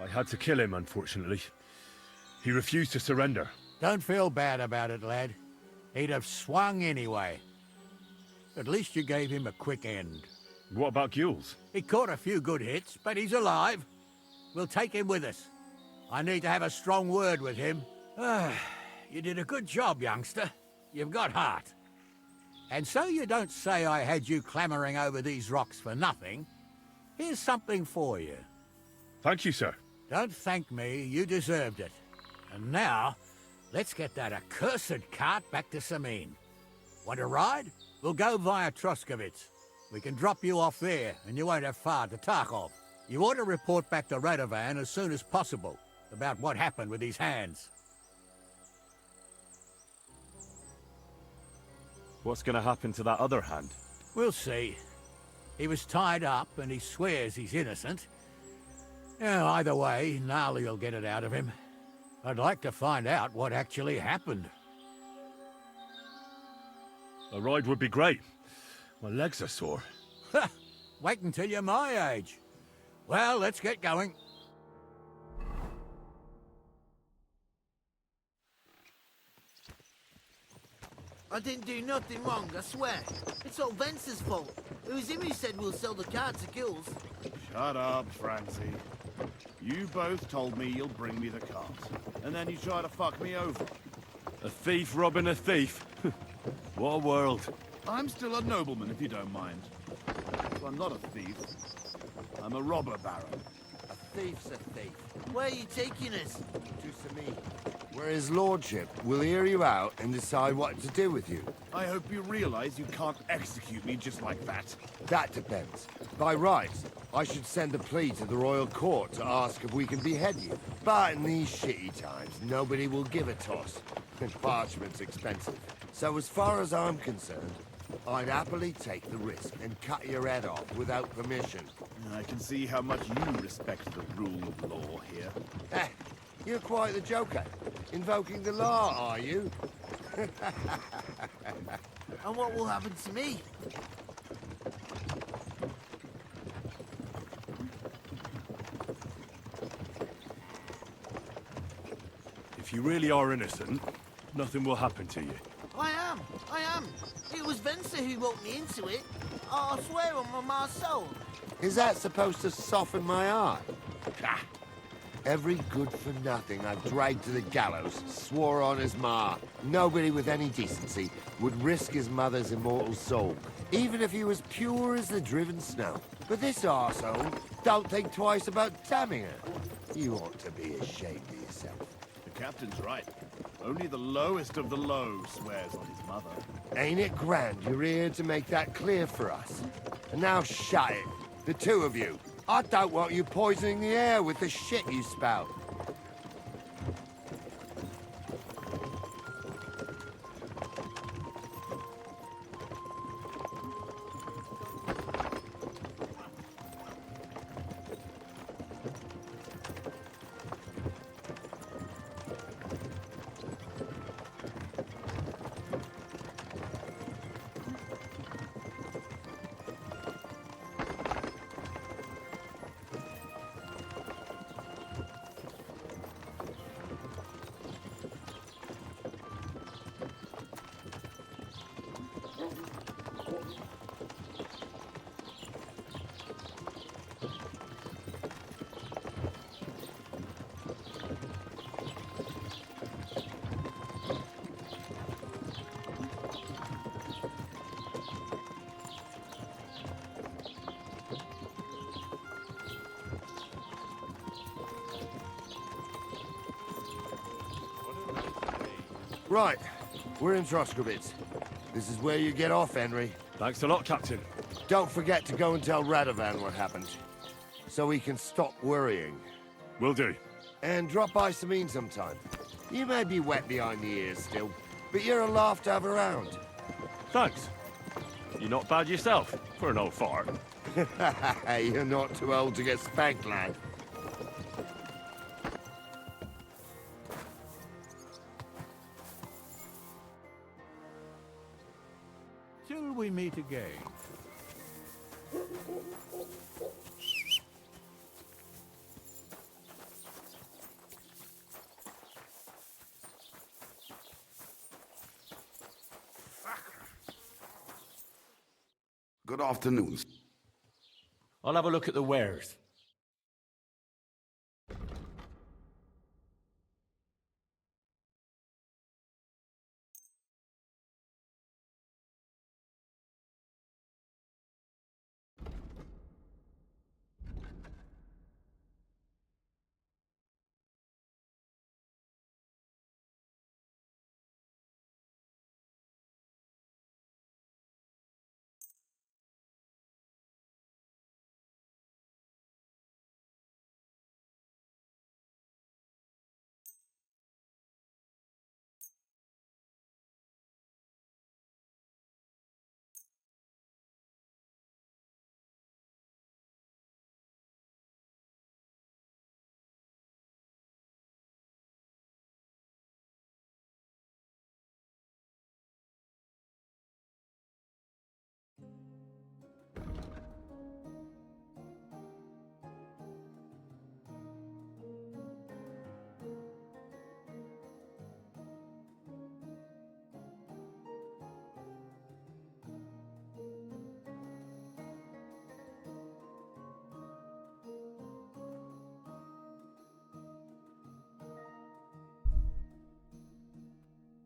I had to kill him, unfortunately. He refused to surrender. Don't feel bad about it, lad. He'd have swung anyway. At least you gave him a quick end. What about Gules? He caught a few good hits, but he's alive. We'll take him with us. I need to have a strong word with him. You did a good job, youngster. You've got heart. And so you don't say I had you clambering over these rocks for nothing, here's something for you. Thank you, sir. Don't thank me, you deserved it. And now, let's get that accursed cart back to Samin. Want a ride? We'll go via Troskovitz. We can drop you off there, and you won't have far to Tarkov. You ought to report back to Radovan as soon as possible about what happened with his hands. What's going to happen to that other hand? We'll see. He was tied up, and he swears he's innocent. Yeah, either way, Gnarly will get it out of him. I'd like to find out what actually happened. A ride would be great. My legs are sore. Wait until you're my age. Well, let's get going. I didn't do nothing wrong, I swear. It's all Vince's fault. It was him who said we'll sell the car to Gills. Shut up, Francie. You both told me you'll bring me the cart, and then you try to fuck me over. A thief robbing a thief. What a world. I'm still a nobleman, if you don't mind. So I'm not a thief. I'm a robber baron. A thief's a thief. Where are you taking us? To Samin, where his lordship will hear you out and decide what to do with you. I hope you realize you can't execute me just like that. That depends. By rights, I should send a plea to the royal court to ask if we can behead you. But in these shitty times, nobody will give a toss. And parchment's expensive. So as far as I'm concerned, I'd happily take the risk and cut your head off without permission. I can see how much you respect the rule of law here. You're quite the joker. Invoking the law, are you? And what will happen to me? If you really are innocent, nothing will happen to you. I am. It was Venser who roped me into it. I swear on my soul. Is that supposed to soften my heart? Every good-for-nothing I've dragged to the gallows swore on his ma. Nobody with any decency would risk his mother's immortal soul, even if he was pure as the driven snow. But this arsehole don't think twice about damning her. You ought to be ashamed of yourself. The captain's right. Only the lowest of the low swears on his mother. Ain't it grand you're here to make that clear for us? And now shut it, the two of you. I don't want you poisoning the air with the shit you spout. Right, we're in Troskovitz. This is where you get off, Henry. Thanks a lot, Captain. Don't forget to go and tell Radovan what happened, so he can stop worrying. Will do. And drop by Samin sometime. You may be wet behind the ears still, but you're a laugh to have around. Thanks. You're not bad yourself, for an old fart. You're not too old to get spanked, lad. Till we meet again. Good afternoon. I'll have a look at the wares.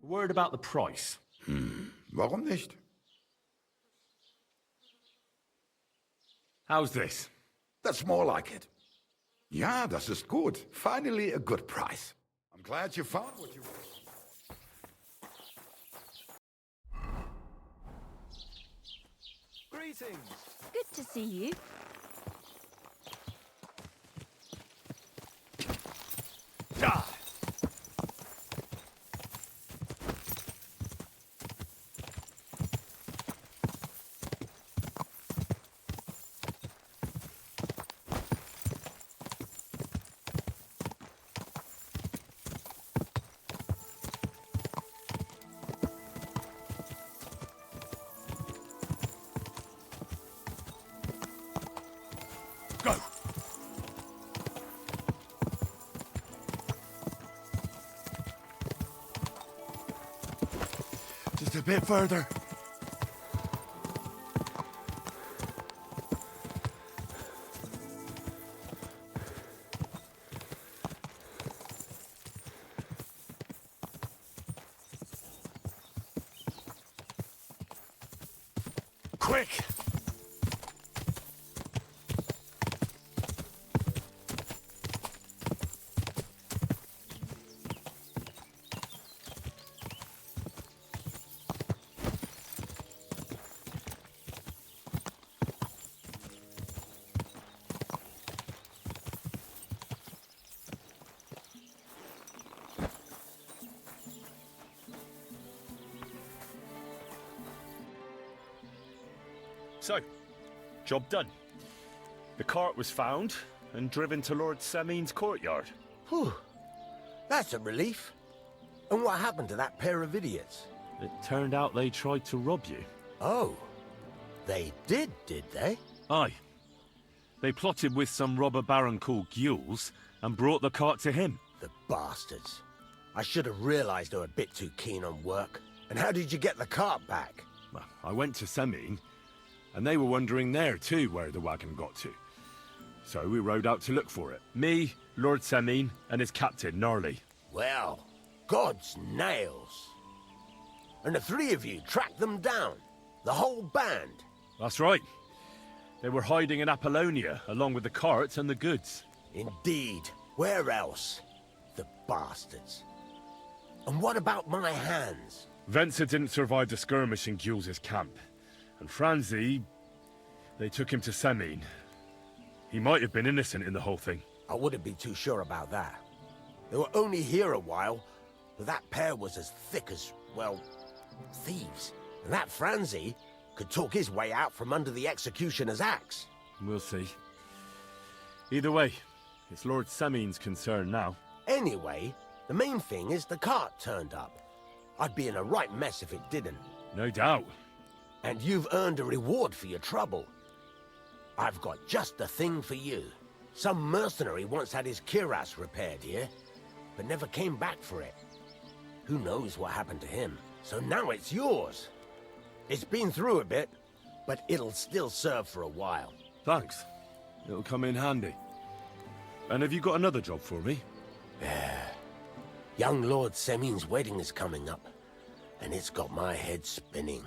Word about the price. Warum nicht? How's this? That's more like it. Ja, das ist gut. Finally a good price. I'm glad you found what you want. Greetings. Good to see you. Ah. Go! Just a bit further. Quick! So, job done. The cart was found and driven to Lord Semin's courtyard. Whew. That's a relief. And what happened to that pair of idiots? It turned out they tried to rob you. Oh. They did they? Aye. They plotted with some robber baron called Gules and brought the cart to him. The bastards. I should have realized they were a bit too keen on work. And how did you get the cart back? Well, I went to Semin, and they were wondering there too where the wagon got to. So we rode out to look for it. Me, Lord Semin, and his captain, Gnarly. Well, God's nails. And the three of you tracked them down? The whole band? That's right. They were hiding in Apollonia, along with the carts and the goods. Indeed. Where else? The bastards. And what about my hands? Venser didn't survive the skirmish in Gules' camp. And Franzi, they took him to Semin. He might have been innocent in the whole thing. I wouldn't be too sure about that. They were only here a while, but that pair was as thick as, well, thieves. And that Franzi could talk his way out from under the executioner's axe. We'll see. Either way, it's Lord Semin's concern now. Anyway, the main thing is the cart turned up. I'd be in a right mess if it didn't. No doubt. And you've earned a reward for your trouble. I've got just the thing for you. Some mercenary once had his cuirass repaired here, but never came back for it. Who knows what happened to him? So now it's yours. It's been through a bit, but it'll still serve for a while. Thanks. It'll come in handy. And have you got another job for me? Young Lord Semin's wedding is coming up, and it's got my head spinning.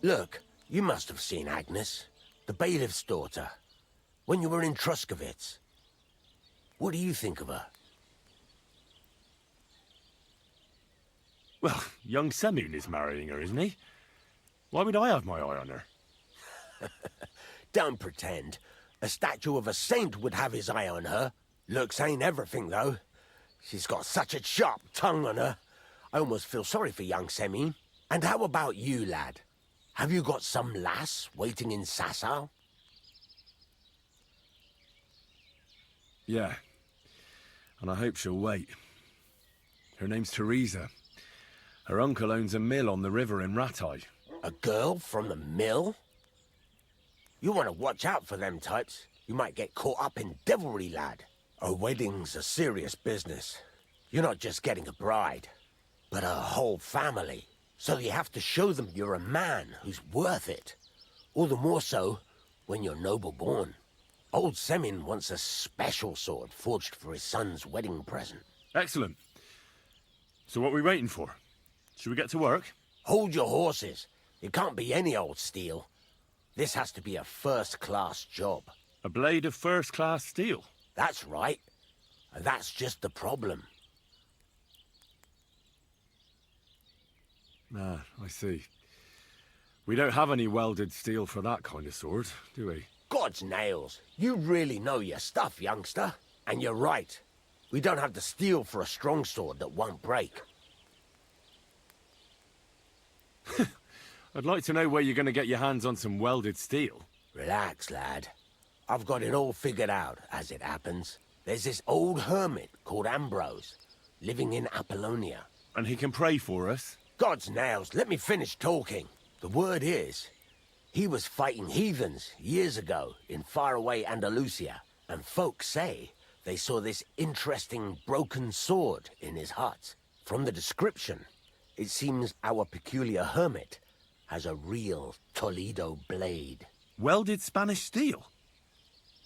Look, you must have seen Agnes, the bailiff's daughter, when you were in Truskovitz. What do you think of her? Well, young Semin is marrying her, isn't he? Why would I have my eye on her? Don't pretend. A statue of a saint would have his eye on her. Looks ain't everything, though. She's got such a sharp tongue on her. I almost feel sorry for young Semin. And how about you, lad? Have you got some lass waiting in Sasau? Yeah. And I hope she'll wait. Her name's Teresa. Her uncle owns a mill on the river in Ratai. A girl from the mill? You want to watch out for them types. You might get caught up in devilry, lad. A wedding's a serious business. You're not just getting a bride, but a whole family. So you have to show them you're a man who's worth it. All the more so when you're noble-born. Old Semin wants a special sword forged for his son's wedding present. Excellent. So what are we waiting for? Should we get to work? Hold your horses. It can't be any old steel. This has to be a first-class job. A blade of first-class steel? That's right. And that's just the problem. Ah, I see. We don't have any welded steel for that kind of sword, do we? God's nails. You really know your stuff, youngster. And you're right. We don't have the steel for a strong sword that won't break. I'd like to know where you're going to get your hands on some welded steel. Relax, lad. I've got it all figured out, as it happens. There's this old hermit called Ambrose, living in Apollonia. And he can pray for us? God's nails, let me finish talking. The word is, he was fighting heathens years ago in faraway Andalusia, and folks say they saw this interesting broken sword in his hut. From the description, it seems our peculiar hermit has a real Toledo blade. Welded Spanish steel?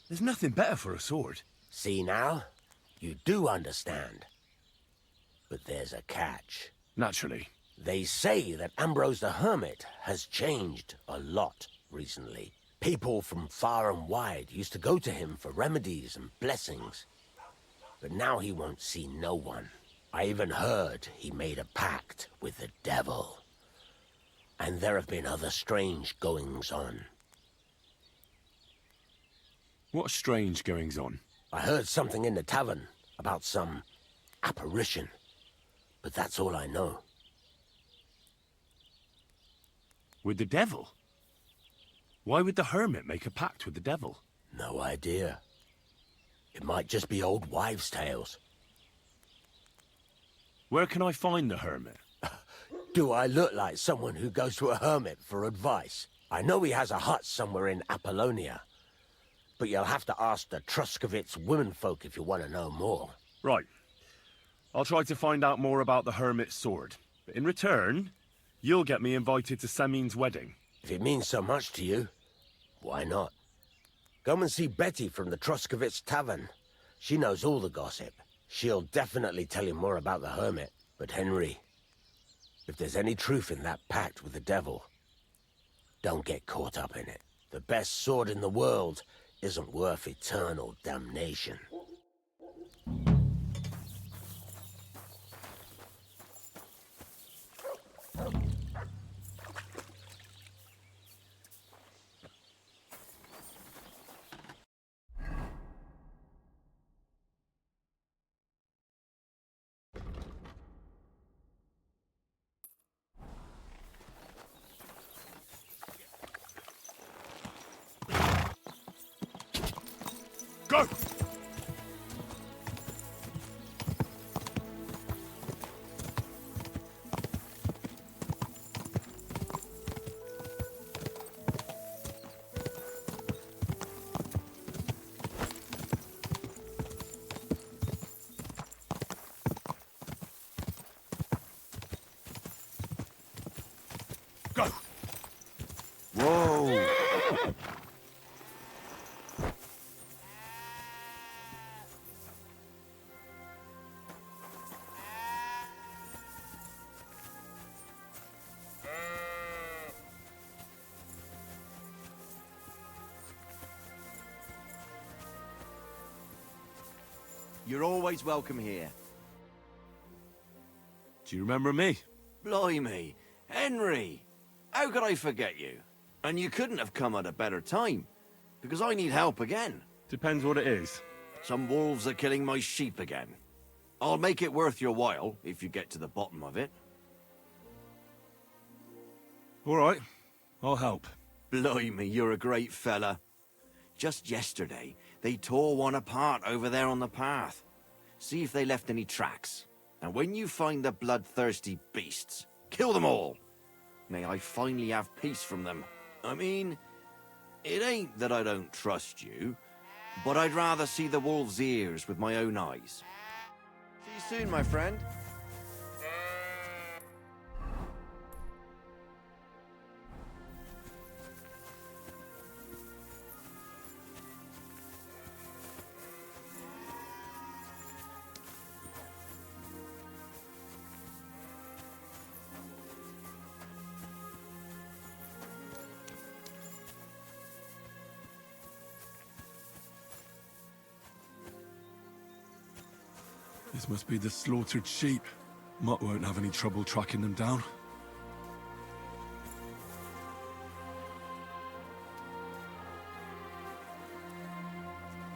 There's nothing better for a sword. See now? You do understand. But there's a catch. Naturally. They say that Ambrose the Hermit has changed a lot recently. People from far and wide used to go to him for remedies and blessings. But now he won't see no one. I even heard he made a pact with the devil. And there have been other strange goings-on. What strange goings-on? I heard something in the tavern about some apparition. But that's all I know. With the devil? Why would the hermit make a pact with the devil? No idea. It might just be old wives' tales. Where can I find the hermit? Do I look like someone who goes to a hermit for advice? I know he has a hut somewhere in Apollonia. But you'll have to ask the Truskovitz womenfolk if you want to know more. Right. I'll try to find out more about the hermit's sword. But in return, you'll get me invited to Semin's wedding. If it means so much to you, why not? Come and see Betty from the Truskovitz Tavern. She knows all the gossip. She'll definitely tell you more about the hermit. But Henry, if there's any truth in that pact with the devil, don't get caught up in it. The best sword in the world isn't worth eternal damnation. Go! Go! Whoa! You're always welcome here. Do you remember me? Blimey, Henry! How could I forget you? And you couldn't have come at a better time, because I need help again. Depends what it is. Some wolves are killing my sheep again. I'll make it worth your while, if you get to the bottom of it. All right, I'll help. Blimey, you're a great fella. Just yesterday, they tore one apart over there on the path. See if they left any tracks. And when you find the bloodthirsty beasts, kill them all. May I finally have peace from them. I mean, it ain't that I don't trust you, but I'd rather see the wolf's ears with my own eyes. See you soon, my friend. This must be the slaughtered sheep. Mutt won't have any trouble tracking them down.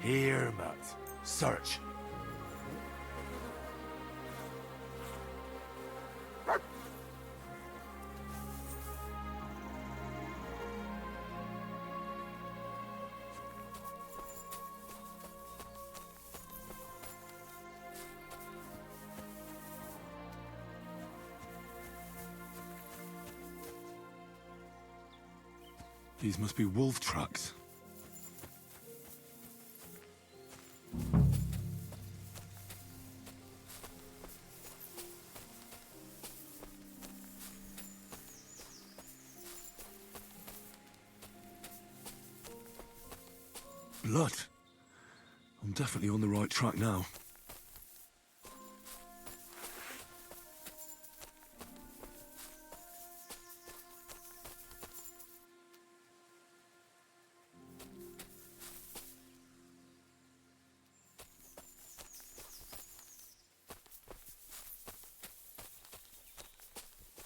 Here, Mutt. Search. These must be wolf tracks. Blood. I'm definitely on the right track now.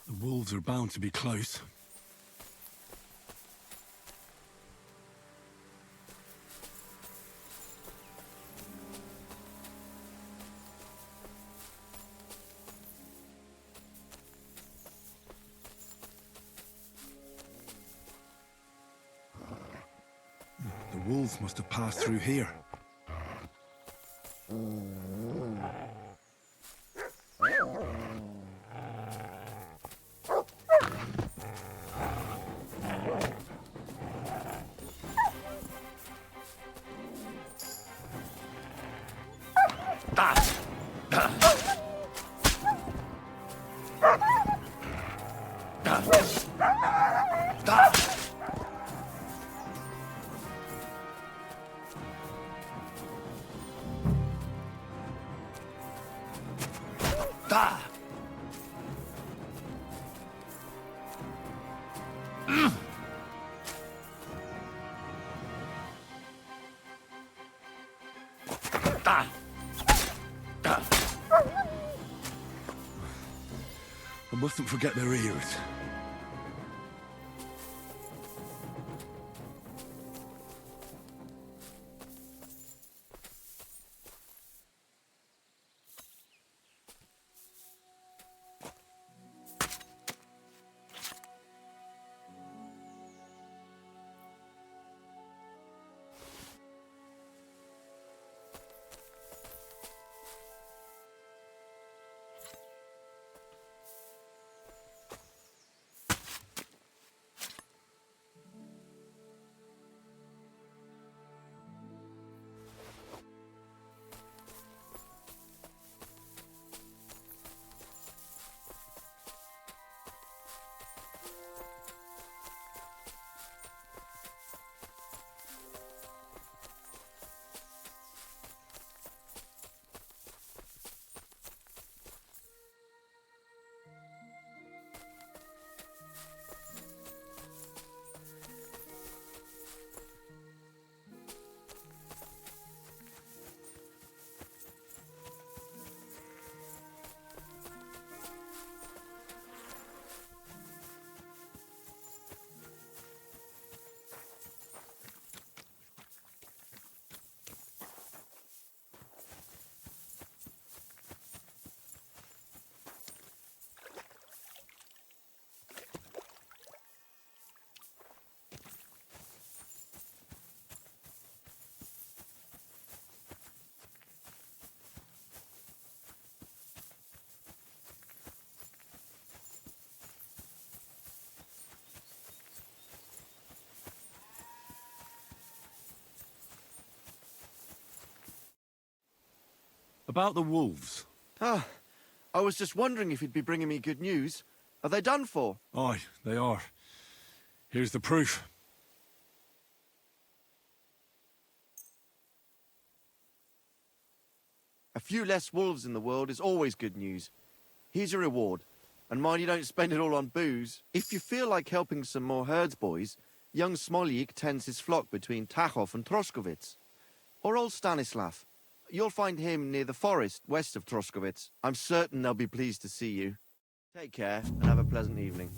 The wolves are bound to be close. The wolves must have passed through here. I mustn't forget their ears. About the wolves. Ah, I was just wondering if you'd be bringing me good news. Are they done for? Aye, they are. Here's the proof. A few less wolves in the world is always good news. Here's your reward. And mind you don't spend it all on booze. If you feel like helping some more herds boys, young Smoljik tends his flock between Tachov and Troskowitz. Or old Stanislav. You'll find him near the forest west of Troskowitz. I'm certain they'll be pleased to see you. Take care and have a pleasant evening.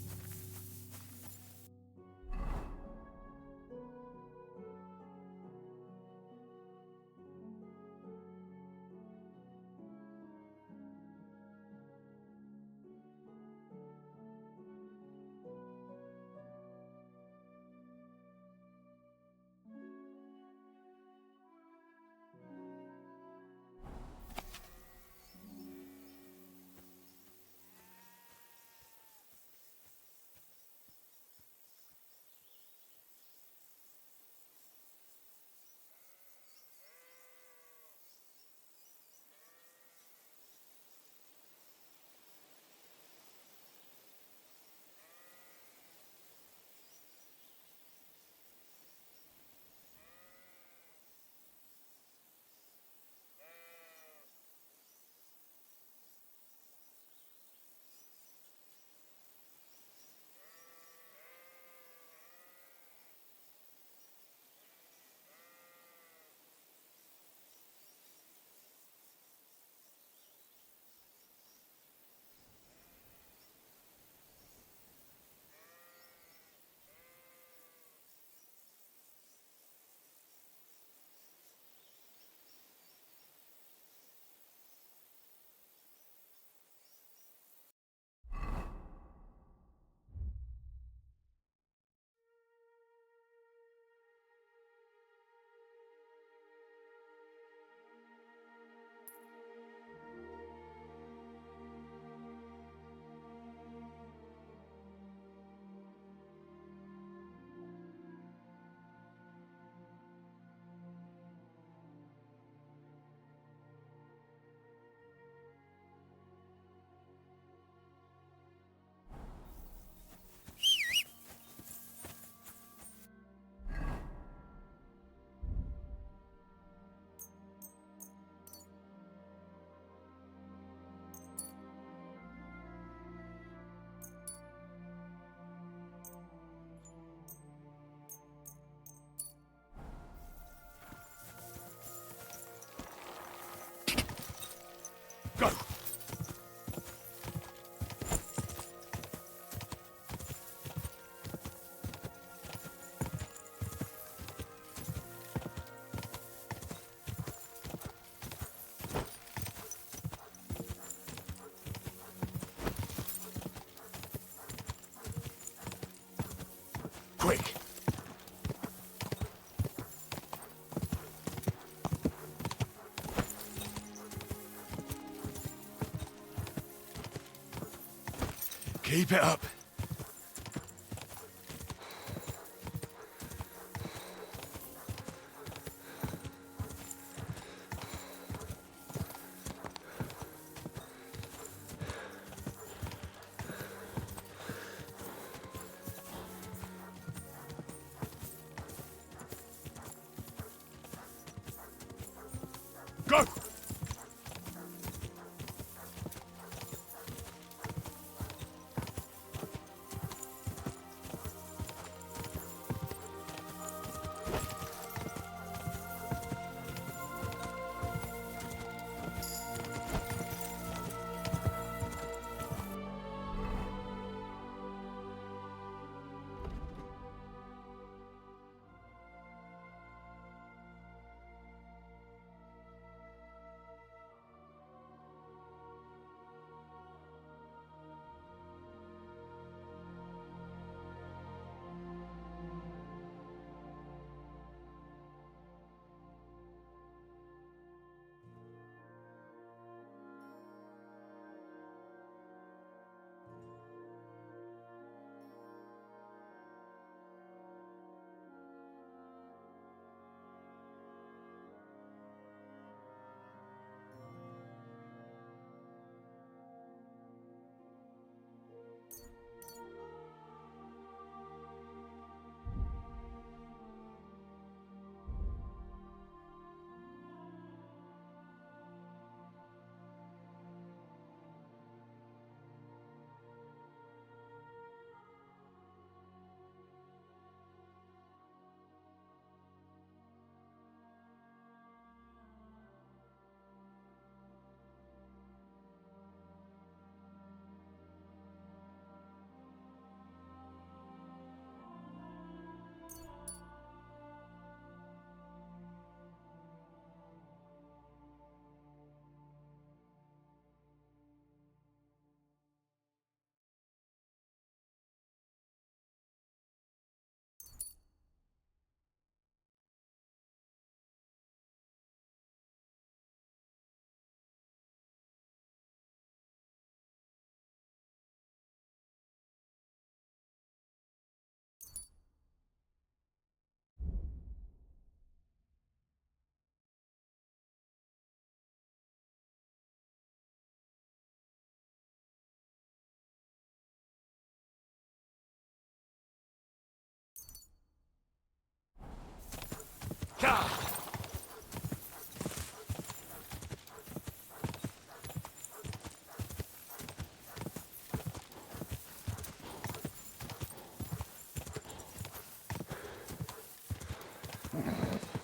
Go! Quick! Keep it up. Go!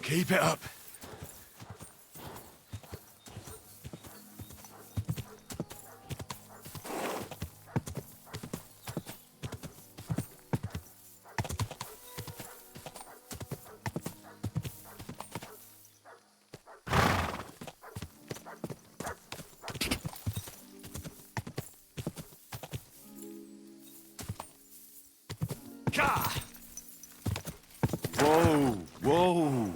Keep it up. Whoa, whoa.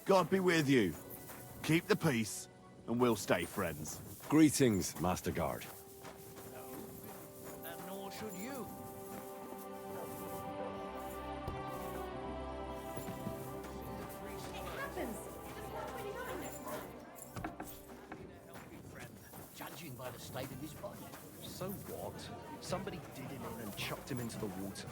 God be with you. Keep the peace, and we'll stay friends. Greetings, Master Guard. And nor should you. Judging by the state of his body. So what? Somebody did him in and chucked him into the water.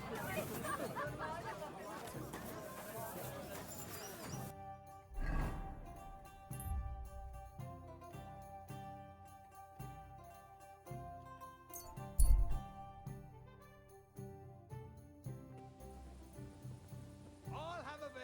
I'll have a beer.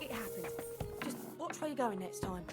It happened. Just watch where you're going next time.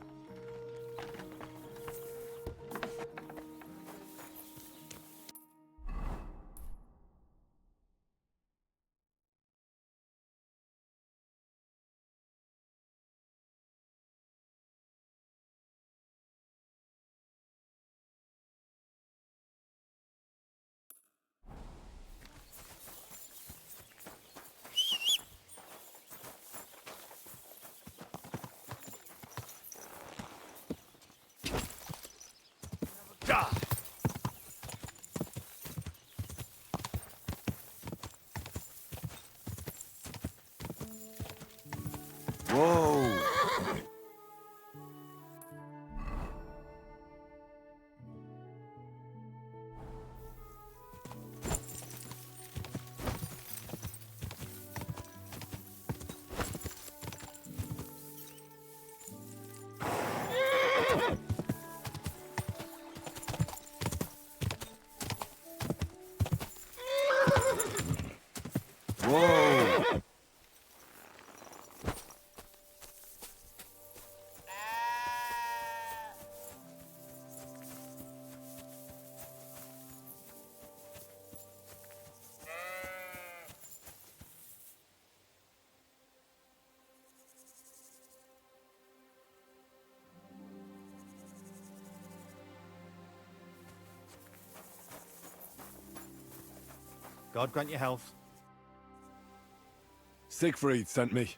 God grant you health. Siegfried sent me.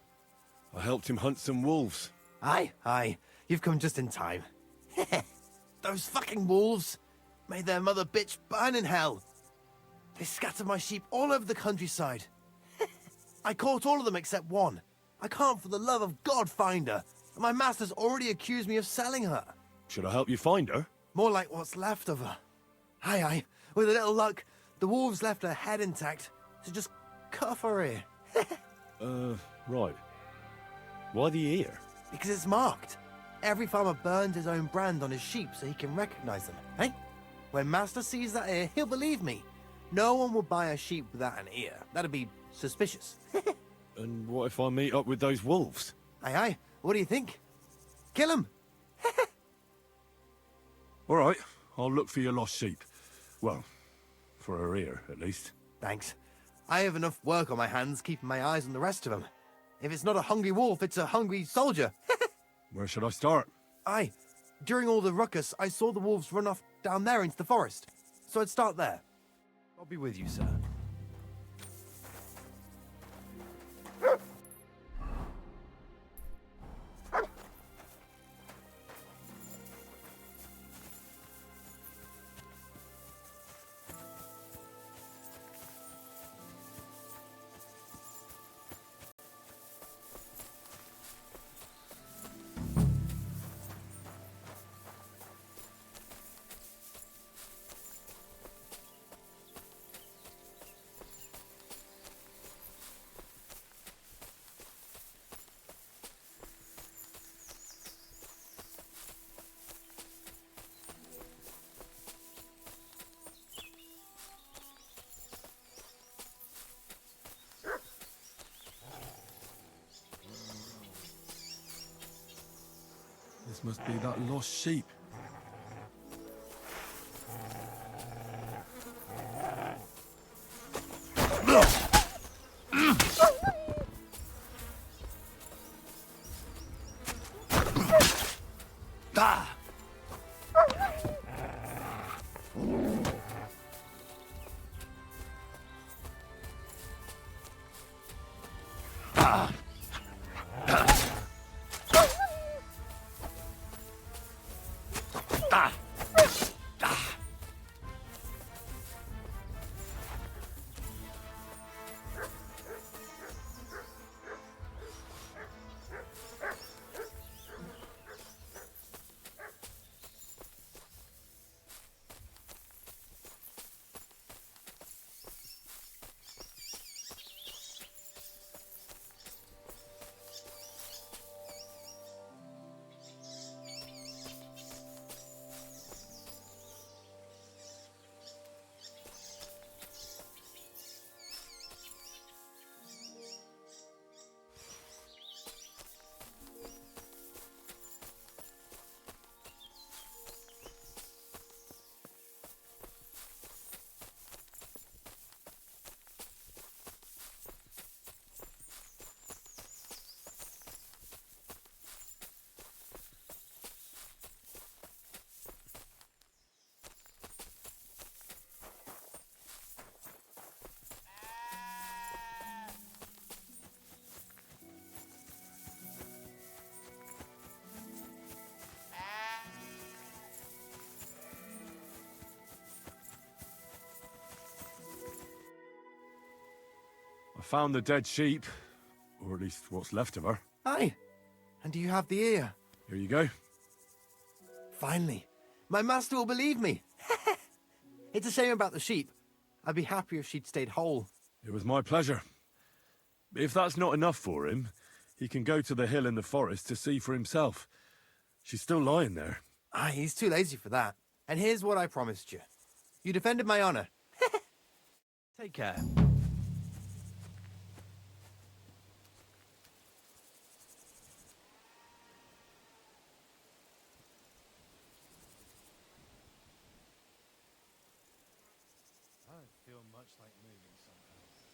I helped him hunt some wolves. Aye. You've come just in time. Those fucking wolves made their mother bitch burn in hell. They scattered my sheep all over the countryside. I caught all of them except one. I can't for the love of God find her. And my master's already accused me of selling her. Should I help you find her? More like what's left of her. Aye. With a little luck, the wolves left her head intact. So just cut off her ear. Right. Why the ear? Because it's marked. Every farmer burns his own brand on his sheep so he can recognize them, eh? When Master sees that ear, he'll believe me. No one will buy a sheep without an ear. That'd be suspicious. And what if I meet up with those wolves? Aye. What do you think? Kill him. All right, I'll look for your lost sheep. Well, for her ear, at least. Thanks. I have enough work on my hands keeping my eyes on the rest of them. If it's not a hungry wolf, it's a hungry soldier. Where should I start? Aye. During all the ruckus, I saw the wolves run off down there into the forest. So I'd start there. I'll be with you, sir. This must be that lost sheep. I found the dead sheep, or at least what's left of her. Aye. And do you have the ear? Here you go. Finally. My master will believe me. It's a shame about the sheep. I'd be happier if she'd stayed whole. It was my pleasure. If that's not enough for him, he can go to the hill in the forest to see for himself. She's still lying there. Aye, he's too lazy for that. And here's what I promised you. You defended my honor. Take care. I don't feel much like moving sometimes.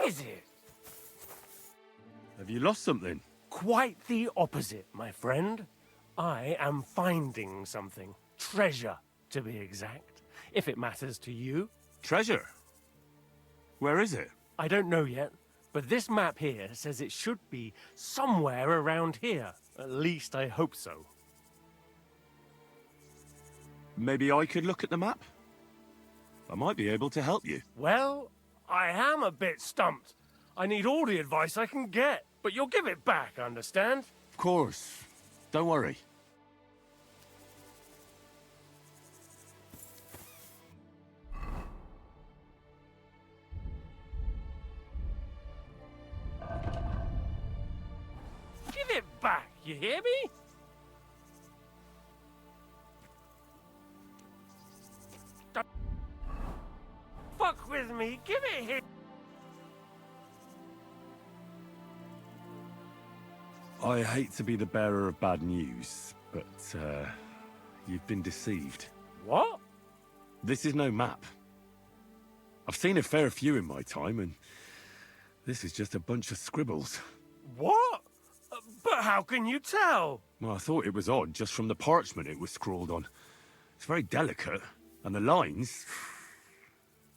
is it? Have you lost something? Quite the opposite, my friend. I am finding something. Treasure, to be exact, if it matters to you. Treasure? Where is it? I don't know yet, but this map here says it should be somewhere around here. At least I hope so. Maybe I could look at the map? I might be able to help you. Well, I am a bit stumped. I need all the advice I can get, but you'll give it back, understand? Of course. Don't worry. Give it back, you hear me? Don't fuck with me, give it here. I hate to be the bearer of bad news, but, you've been deceived. What? This is no map. I've seen a fair few in my time, and this is just a bunch of scribbles. What? But how can you tell? Well, I thought it was odd just from the parchment it was scrawled on. It's very delicate, and the lines...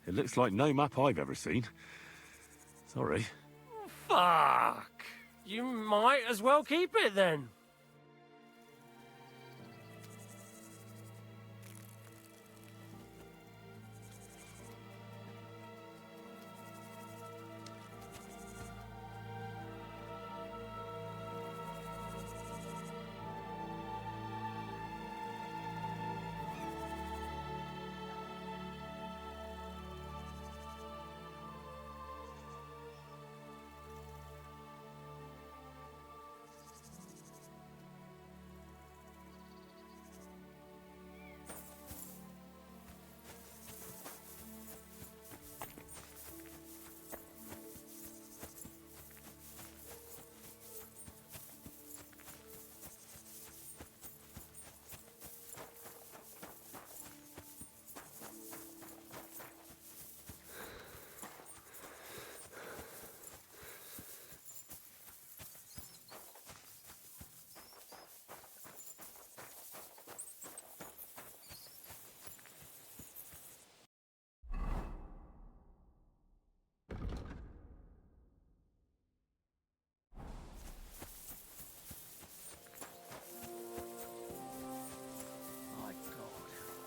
It looks like no map I've ever seen. Sorry. Fuck. You might as well keep it then.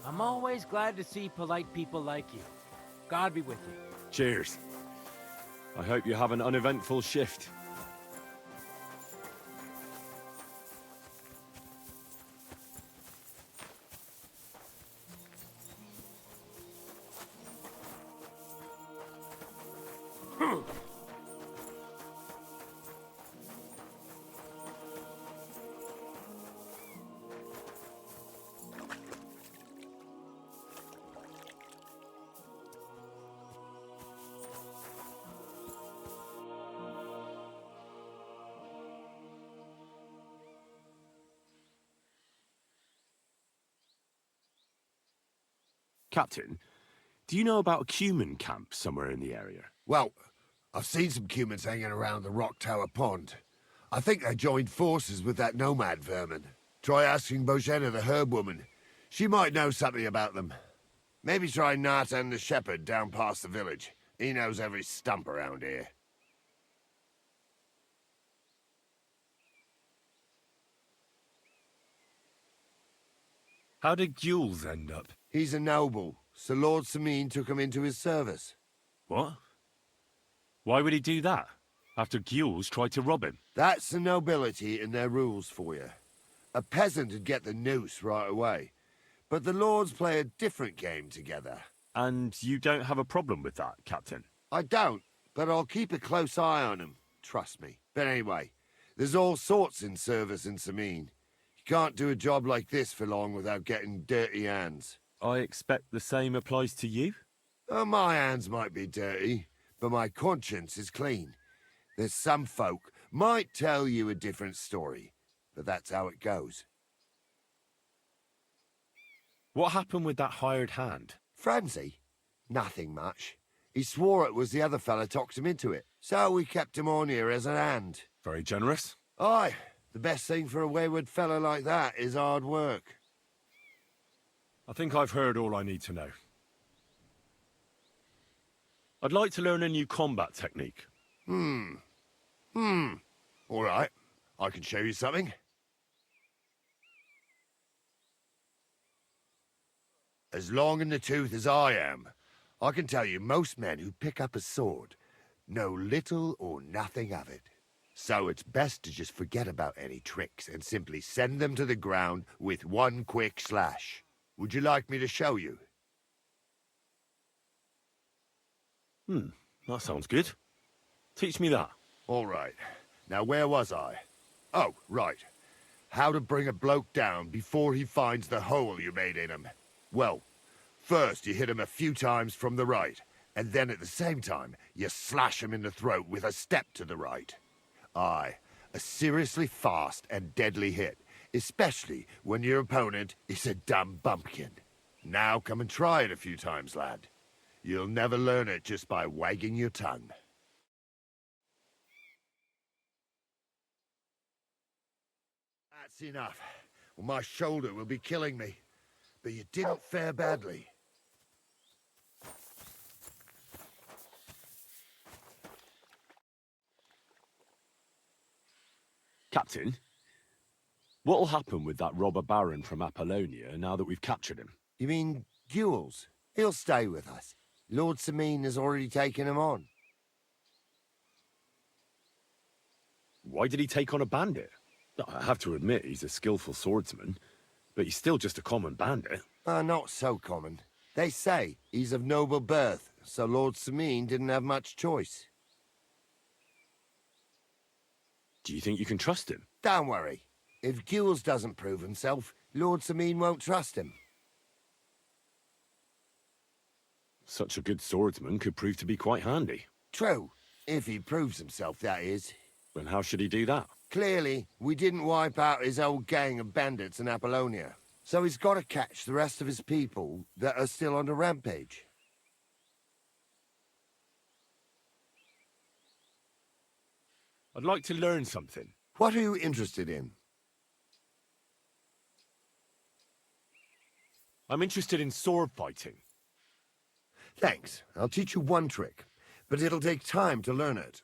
I'm always glad to see polite people like you. God be with you. Cheers. I hope you have an uneventful shift. Captain, do you know about a Cuman camp somewhere in the area? Well, I've seen some Cumans hanging around the Rock Tower Pond. I think they joined forces with that nomad vermin. Try asking Bojena the herb woman. She might know something about them. Maybe try Nathan the shepherd down past the village. He knows every stump around here. How did Jules end up? He's a noble, so Lord Samin took him into his service. What? Why would he do that? After Jules tried to rob him? That's the nobility and their rules for you. A peasant would get the noose right away. But the lords play a different game together. And you don't have a problem with that, Captain? I don't, but I'll keep a close eye on him. Trust me. But anyway, there's all sorts in service in Samin. You can't do a job like this for long without getting dirty hands. I expect the same applies to you? Oh, my hands might be dirty, but my conscience is clean. There's some folk might tell you a different story, but that's how it goes. What happened with that hired hand? Francie? Nothing much. He swore it was the other fella talked him into it, so we kept him on here as an hand. Very generous. Aye, the best thing for a wayward fella like that is hard work. I think I've heard all I need to know. I'd like to learn a new combat technique. All right, I can show you something. As long in the tooth as I am, I can tell you most men who pick up a sword know little or nothing of it. So it's best to just forget about any tricks and simply send them to the ground with one quick slash. Would you like me to show you? That sounds good. Teach me that. All right. Now, where was I? Oh, right. How to bring a bloke down before he finds the hole you made in him. Well, first you hit him a few times from the right, and then at the same time, you slash him in the throat with a step to the right. Aye, a seriously fast and deadly hit, especially when your opponent is a dumb bumpkin. Now come and try it a few times, lad. You'll never learn it just by wagging your tongue. That's enough. Well, my shoulder will be killing me. But you didn't fare badly. Captain, what'll happen with that robber baron from Apollonia now that we've captured him? You mean Gules? He'll stay with us. Lord Samine has already taken him on. Why did he take on a bandit? I have to admit, he's a skillful swordsman, but he's still just a common bandit. Not so common. They say he's of noble birth, so Lord Samine didn't have much choice. Do you think you can trust him? Don't worry. If Gules doesn't prove himself, Lord Samine won't trust him. Such a good swordsman could prove to be quite handy. True. If he proves himself, that is. And how should he do that? Clearly, we didn't wipe out his old gang of bandits in Apollonia. So he's got to catch the rest of his people that are still on the rampage. I'd like to learn something. What are you interested in? I'm interested in sword fighting. Thanks. I'll teach you one trick, but it'll take time to learn it.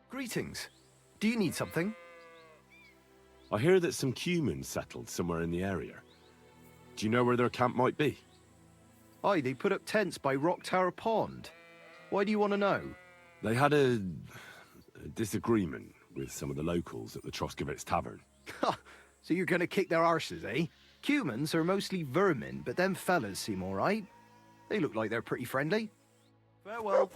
Greetings. Do you need something? I hear that some humans settled somewhere in the area. Do you know where their camp might be? Aye, they put up tents by Rock Tower Pond. Why do you want to know? They had a disagreement with some of the locals at the Troskovitz Tavern. So you're gonna kick their arses, eh? Humans are mostly vermin, but them fellas seem alright. They look like they're pretty friendly. Farewell.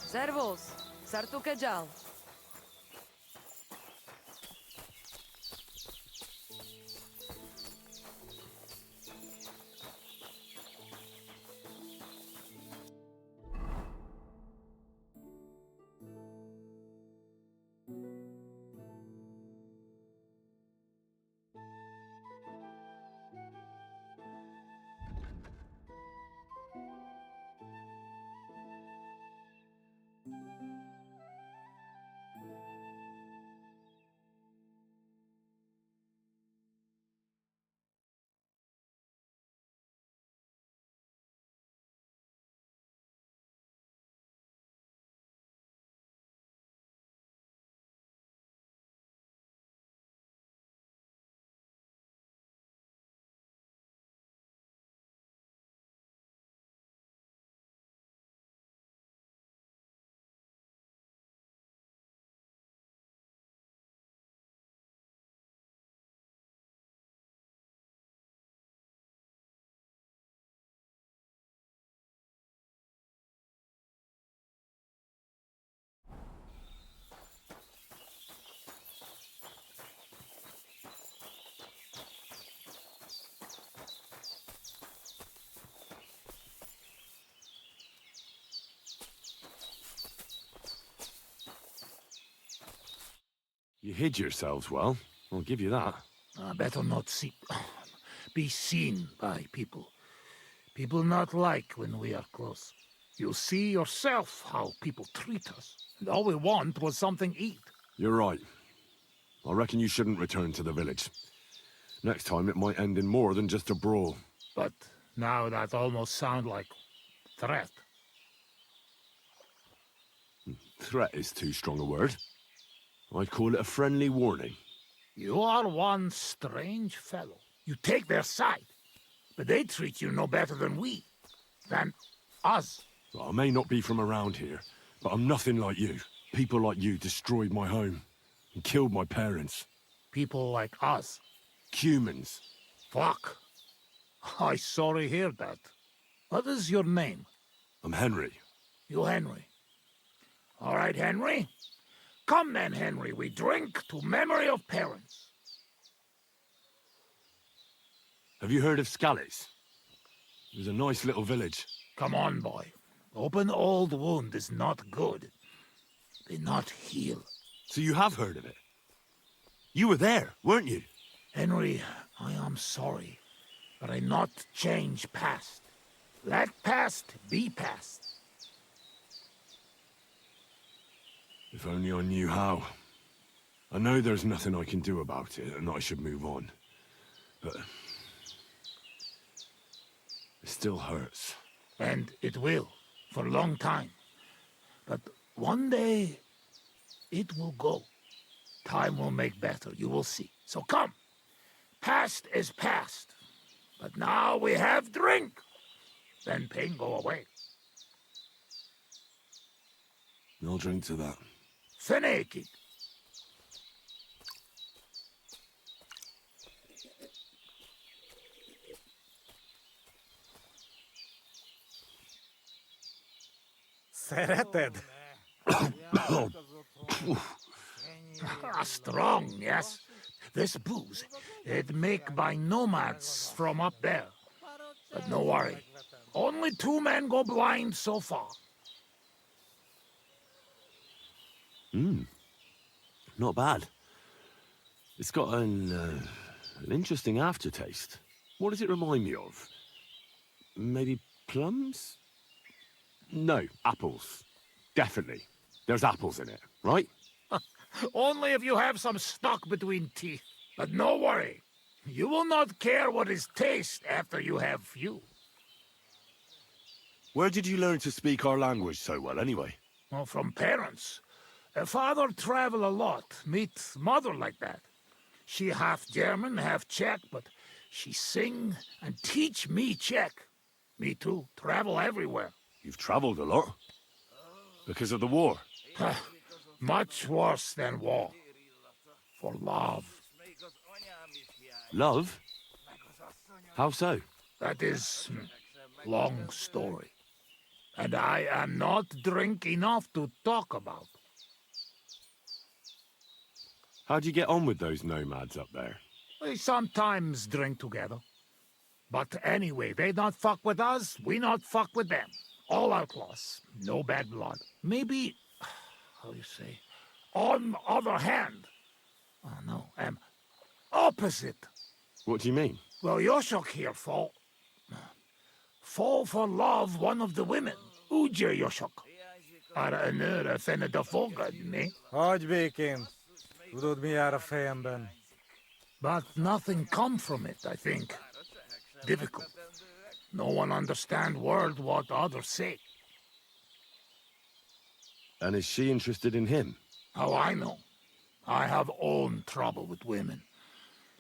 Servus, sartu kejal. You hid yourselves well. I'll give you that. Better not be seen by people. People not like when we are close. You see yourself how people treat us. And all we want was something to eat. You're right. I reckon you shouldn't return to the village. Next time it might end in more than just a brawl. But now that almost sound like threat. Threat is too strong a word. I'd call it a friendly warning. You are one strange fellow. You take their side, but they treat you no better than us. Well, I may not be from around here, but I'm nothing like you. People like you destroyed my home and killed my parents. People like us? Humans. Fuck. I sorry hear that. What is your name? I'm Henry. You Henry. All right, Henry. Come then, Henry, we drink to memory of parents. Have you heard of Scallis? It was a nice little village. Come on, boy. Open old wound is not good. They not heal. So you have heard of it? You were there, weren't you? Henry, I am sorry, but I not change past. Let past be past. If only I knew how. I know there's nothing I can do about it, and I should move on. But it still hurts. And it will, for a long time. But one day, it will go. Time will make better, you will see. So come. Past is past. But now we have drink. Then pain go away. I'll drink to that. Fenekig. Sereted. Strong, yes. This booze, it make by nomads from up there. But no worry. Only 2 men go blind so far. Not bad. It's got an interesting aftertaste. What does it remind me of? Maybe plums? No, apples. Definitely. There's apples in it, right? Only if you have some stuck between teeth. But no worry. You will not care what is taste after you have few. Where did you learn to speak our language so well, anyway? Well, from parents. Father travel a lot. Meet mother like that. She half German, half Czech, but she sing and teach me Czech. Me too. Travel everywhere. You've traveled a lot. Because of the war. Much worse than war. For love. Love? How so? That is long story. And I am not drink enough to talk about. How'd you get on with those nomads up there? We sometimes drink together. But anyway, they not fuck with us, we not fuck with them. All outlaws, no bad blood. Maybe, how you say, on other hand, oh no, opposite. What do you mean? Well, Yoshok here fall for love one of the women. Ugye Yoshok. Arra nőre fene da fogad, ne? Hagyj békén. Tudod, mi jár a fejemben? But nothing come from it, I think. Difficult. No one understand word what others say. And is she interested in him? How I know? I have own trouble with women.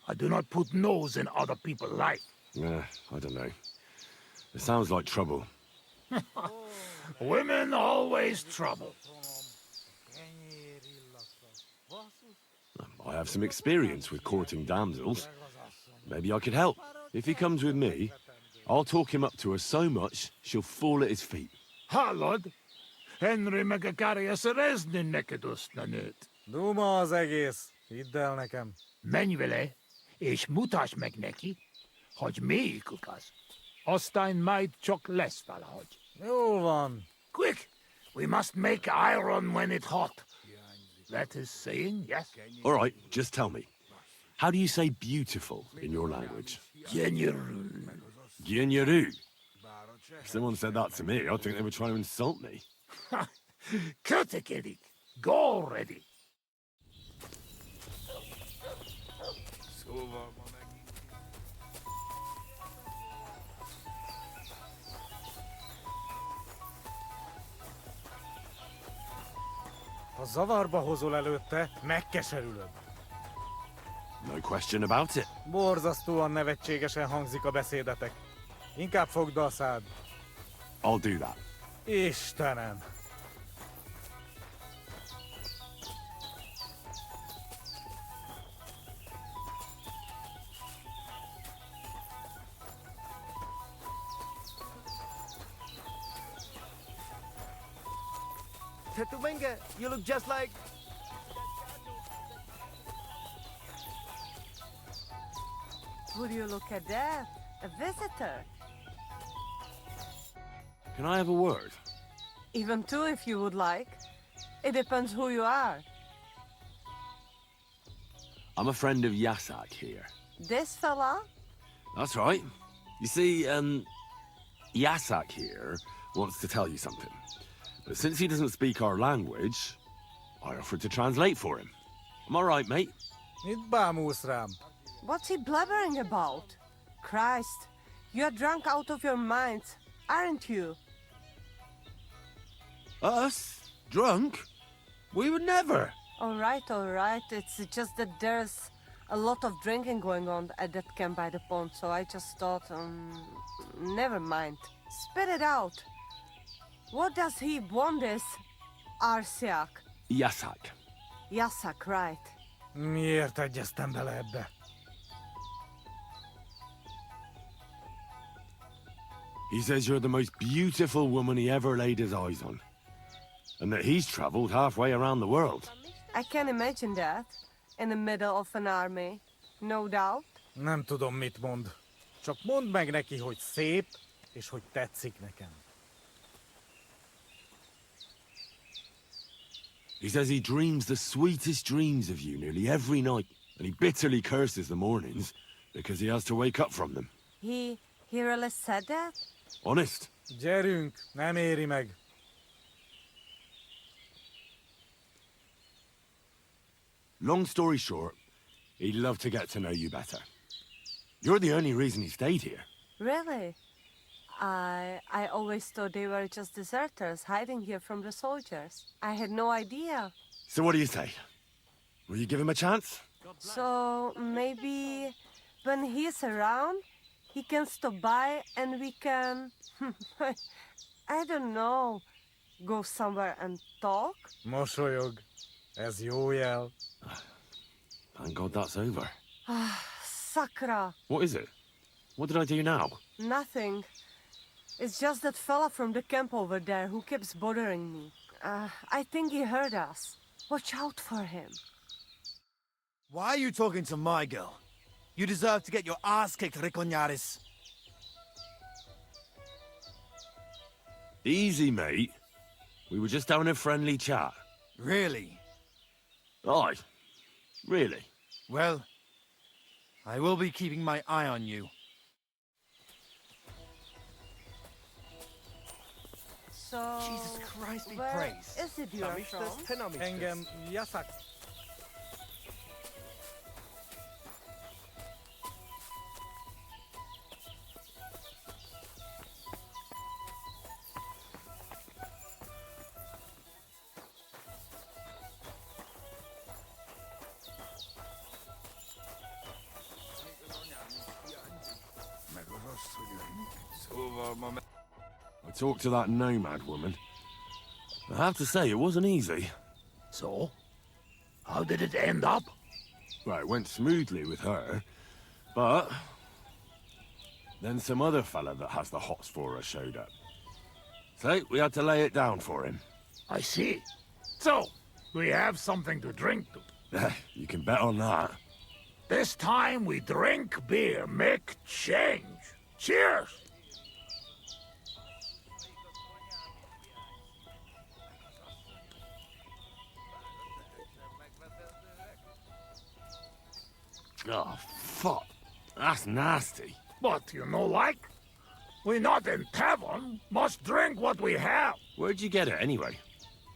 I do not put nose in other people's life. I don't know. It sounds like trouble. Women always trouble. I have some experience with courting damsels. Maybe I could help. If he comes with me, I'll talk him up to her so much, she'll fall at his feet. Hallod? Henry meg akarja szerezni neked azt a nőt. Duma az egész. Hidd el nekem. Menj vele, és mutasd meg neki, hogy melyikük az. Aztán majd csak lesz valahogy. Jó van. Quick! We must make iron when it's hot. That is saying, yes? All right, just tell me. How do you say beautiful in your language? Genyeru. Genyeru. If someone said that to me, I'd think they were trying to insult me. Kötekedik. Go already. Ha zavarba hozol előtte, megkeserülöd. No question about it. Borzasztóan nevetségesen hangzik a beszédetek. Inkább fogd a szád. I'll do that. Istenem! Tetubenga, you look just like... Would you look at that? A visitor. Can I have a word? Even two if you would like. It depends who you are. I'm a friend of Yasak here. This fella? That's right. You see, Yasak here wants to tell you something. But since he doesn't speak our language, I offered to translate for him. Am I right, mate? Mit bámulsz rám? What's he blabbering about? Christ, you're drunk out of your mind, aren't you? Us? Drunk? We would never. All right. It's just that there's a lot of drinking going on at that camp by the pond, so I just thought, never mind. Spit it out. What does he want this Arsiak? Yasak. Yasak, right. Miért egyeztem bele ebbe? He says you're the most beautiful woman he ever laid his eyes on. And that he's traveled halfway around the world. I can imagine that. In the middle of an army. No doubt. Nem tudom, mit mond. Csak mondd meg neki, hogy szép, és hogy tetszik nekem. He says he dreams the sweetest dreams of you nearly every night. And he bitterly curses the mornings because he has to wake up from them. He really said that? Honest. Gyerünk, nem éri meg. Long story short, he'd love to get to know you better. You're the only reason he stayed here. Really? I always thought they were just deserters hiding here from the soldiers. I had no idea. So what do you say? Will you give him a chance? So maybe when he's around, he can stop by and we can... I don't know. Go somewhere and talk? Mosolyog, as you yell. Thank God that's over. Sakra. What is it? What did I do now? Nothing. It's just that fella from the camp over there who keeps bothering me. I think he heard us. Watch out for him. Why are you talking to my girl? You deserve to get your ass kicked, Riconyaris. Easy, mate. We were just having a friendly chat. Really? Aye. Really? Well, I will be keeping my eye on you. So... Jesus Christ be where praised. is it you're from? Engem jasak. I talked to that nomad woman. I have to say, it wasn't easy. So? How did it end up? Well, it went smoothly with her, but... then some other fella that has the hots for her showed up. So, we had to lay it down for him. I see. So, we have something to drink to. You can bet on that. This time we drink beer, make change. Cheers! Oh, fuck. That's nasty. But you know like? We not in tavern, must drink what we have. Where'd you get it, anyway?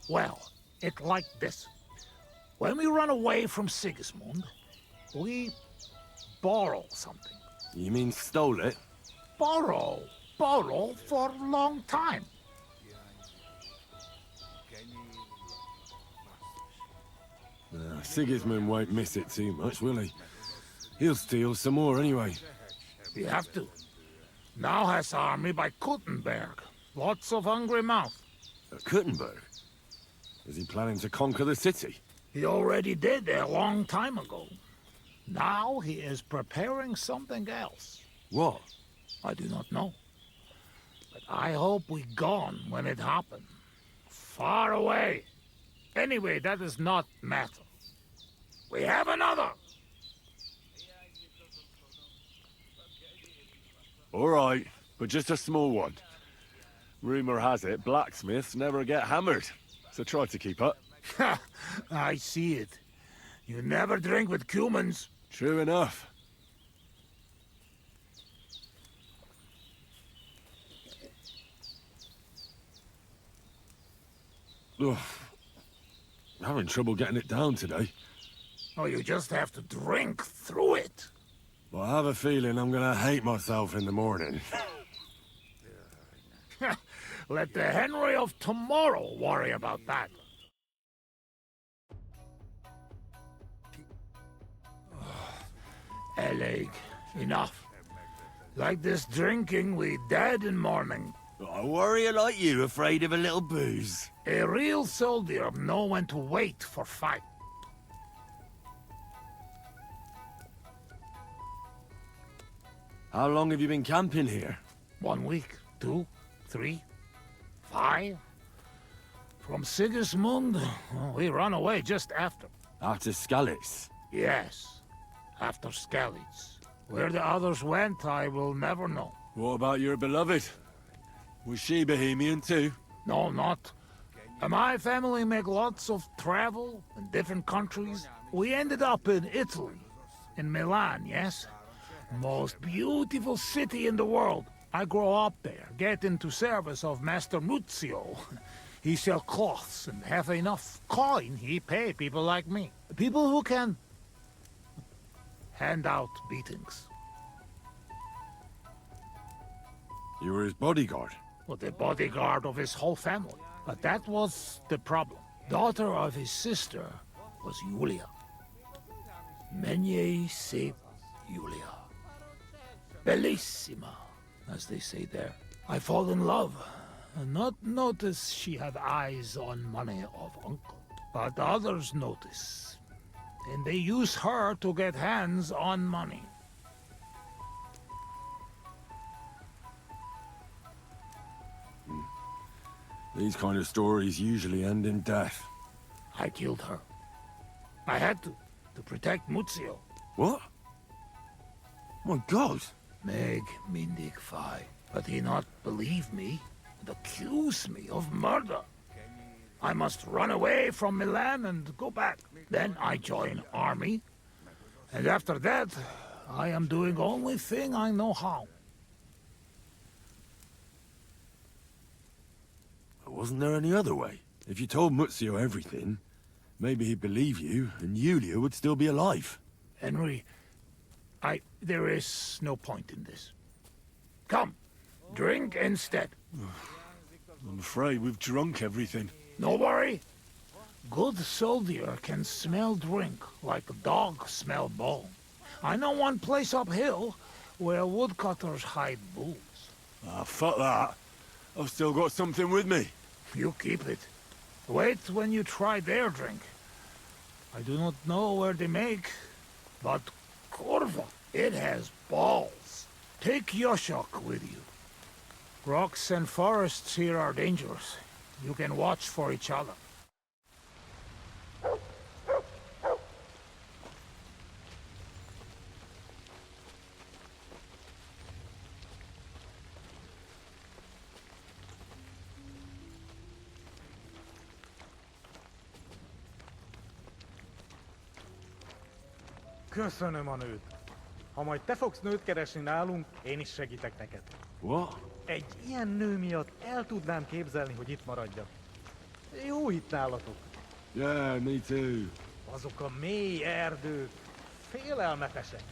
Well, it like this. When we run away from Sigismund, we borrow something. You mean stole it? Borrow. Borrow for a long time. Sigismund won't miss it too much, will he? He'll steal some more anyway. We have to. Now has army by Kuttenberg. Lots of hungry mouth. At Kuttenberg? Is he planning to conquer the city? He already did a long time ago. Now he is preparing something else. What? I do not know. But I hope we gone when it happen. Far away. Anyway, that is not matter. We have another. All right, but just a small one. Rumor has it blacksmiths never get hammered, so try to keep up. I see it. You never drink with humans. True enough. Ugh. I'm having trouble getting it down today. Oh, you just have to drink through it. Well, I have a feeling I'm gonna hate myself in the morning. Let the Henry of tomorrow worry about that. Eleg, enough. Like this drinking, we dead in morning. A warrior like you afraid of a little booze? A real soldier know when to wait for fight. How long have you been camping here? 1 week, 2, 3, 5. From Sigismund, we run away just after. After Skalitz? Yes, after Skalitz. Where the others went, I will never know. What about your beloved? Was she Bohemian too? No, not. My family make lots of travel in different countries. We ended up in Italy, in Milan, yes? Most beautiful city in the world. I grow up there, get into service of Master Muzio. He sell cloths and have enough coin, he pay people like me. People who can hand out beatings. You were his bodyguard. Well, the bodyguard of his whole family. But that was the problem. Daughter of his sister was Julia. Menier se Julia. Bellissima, as they say there. I fall in love, and not notice she had eyes on money of uncle. But others notice, and they use her to get hands on money. These kind of stories usually end in death. I killed her. I had to protect Muzio. What? My God! Meg Mindig Fi. But he not believe me and accuse me of murder. I must run away from Milan and go back. Then I join army. And after that, I am doing only thing I know how. Wasn't there any other way? If you told Muzio everything, maybe he'd believe you, and Julia would still be alive. Henry, there is no point in this. Come, drink instead. I'm afraid we've drunk everything. No worry. Good soldier can smell drink like a dog smell bone. I know one place uphill where woodcutters hide bulls. Ah, fuck that. I've still got something with me. You keep it. Wait when you try their drink. I do not know where they make, but Corva, it has balls. Take Yoshok with you. Rocks and forests here are dangerous. You can watch for each other. Köszönöm a nőt. Ha majd te fogsz nőt keresni nálunk, én is segítek neked. What? Egy ilyen nő miatt el tudnám képzelni, hogy itt maradjak. Jó itt nálatok. Yeah, me too. Azok a mély erdők félelmetesek.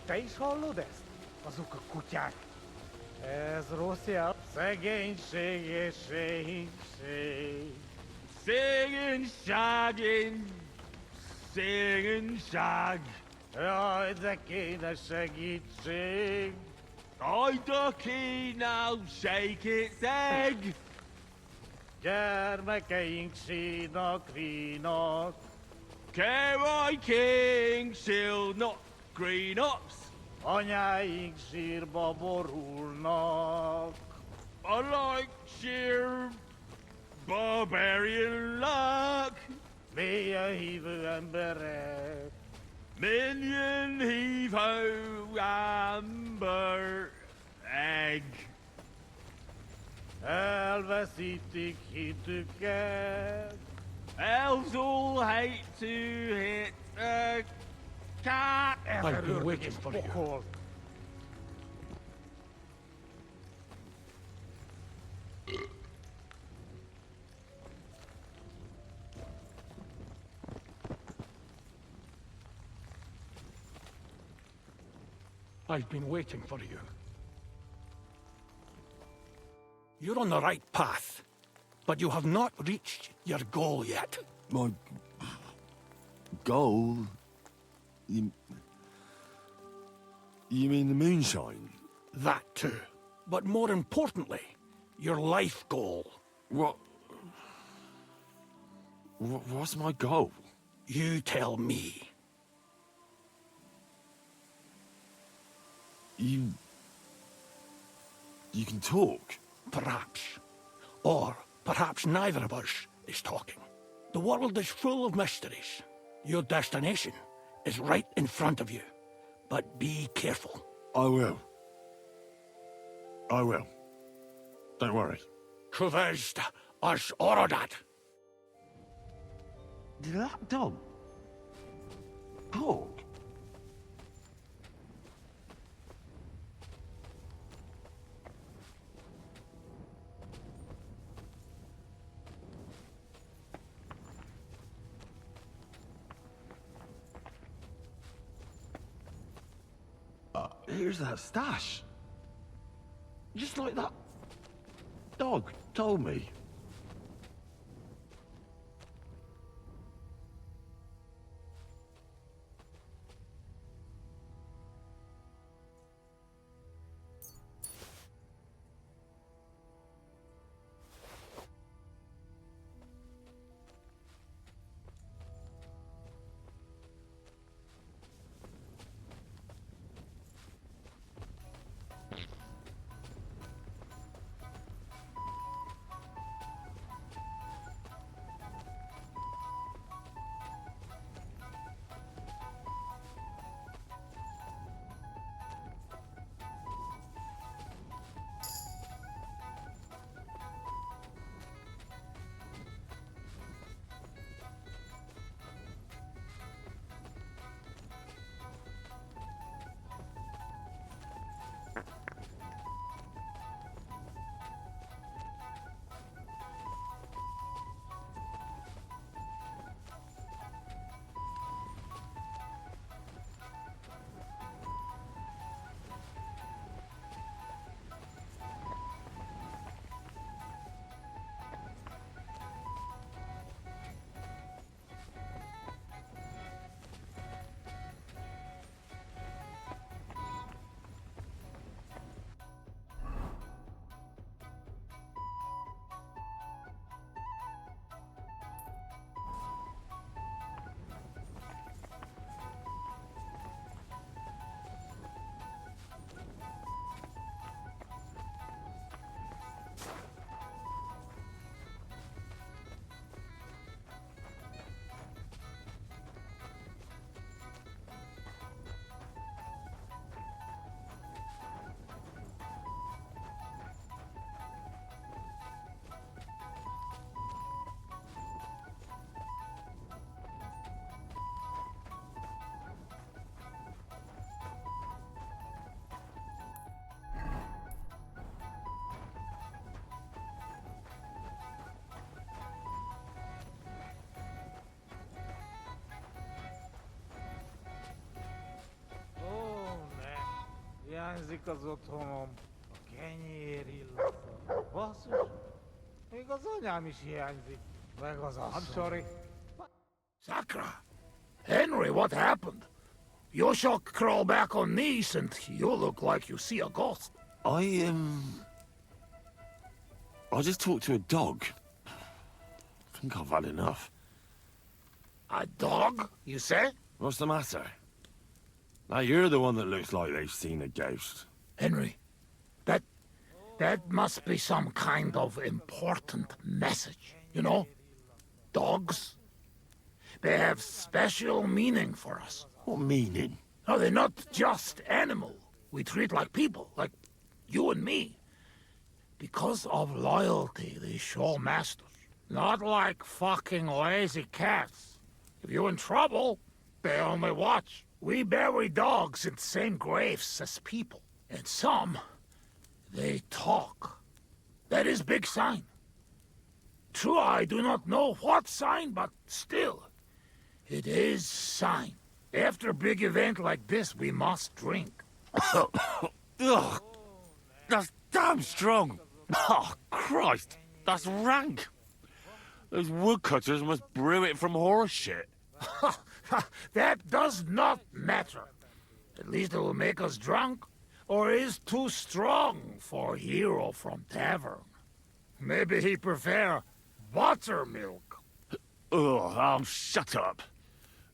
Te is hallod ezt? Azok a kutyák. Ez rossz jel. Szegénység és szegénység. Szegénység. Jaj, de kéne segítség. Jaj, de kéne segítség. Gyermekeink sínak, rínak. Kerekeink sílnak, green ups. Anyáink sírba borulnak. I like sheer barbarian luck. Mélyen hívő emberek. Mélyen hívő ember. Egg. Elveszítik hitüket. Elves all hate to hit a cat. I've been waiting for you. I've been waiting for you. You're on the right path, but you have not reached your goal yet. My goal? You mean the moonshine? That too. But more importantly, your life goal. What's my goal? You tell me. You can talk. Perhaps. Or perhaps neither of us is talking. The world is full of mysteries. Your destination is right in front of you. But be careful. I will. I will. Don't worry. Kuvesta Ash Orodat. Did that dog talk? Here's that stash. Just like that dog told me. język z otoną, genierilla, wasser. Wygodzenia mi się język. I'm sorry. Sakra! Henry, what happened? You shall crawl back on knees and you look like you see a ghost. I just talked to a dog. I think I've had enough. A dog, you say? What's the matter? Now you're the one that looks like they've seen a ghost. Henry, that must be some kind of important message, you know? Dogs, they have special meaning for us. What meaning? No, they're not just animal. We treat like people, like you and me. Because of loyalty they show masters. Not like fucking lazy cats. If you're in trouble, they only watch. We bury dogs in the same graves as people. And some, they talk. That is big sign. True, I do not know what sign, but still, it is sign. After a big event like this, we must drink. Ugh, that's damn strong. Oh, Christ, that's rank. Those woodcutters must brew it from horse shit. That does not matter. At least it will make us drunk, or is too strong for a hero from tavern. Maybe he prefer buttermilk. Oh, shut up.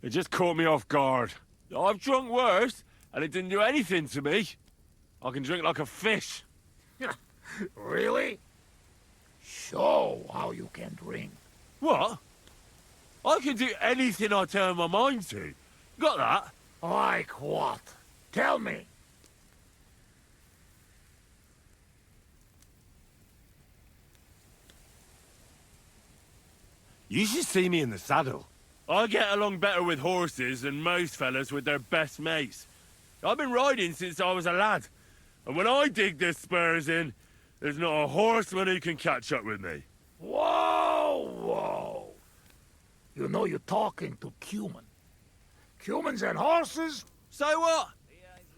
It just caught me off guard. I've drunk worse, and it didn't do anything to me. I can drink like a fish. Really? Show how you can drink. What? I can do anything I turn my mind to. Got that? Like what? Tell me. You should see me in the saddle. I get along better with horses than most fellas with their best mates. I've been riding since I was a lad, and when I dig the spurs in, there's not a horseman who can catch up with me. Whoa, whoa. You know you're talking to Cuman. Humans and horses? So what?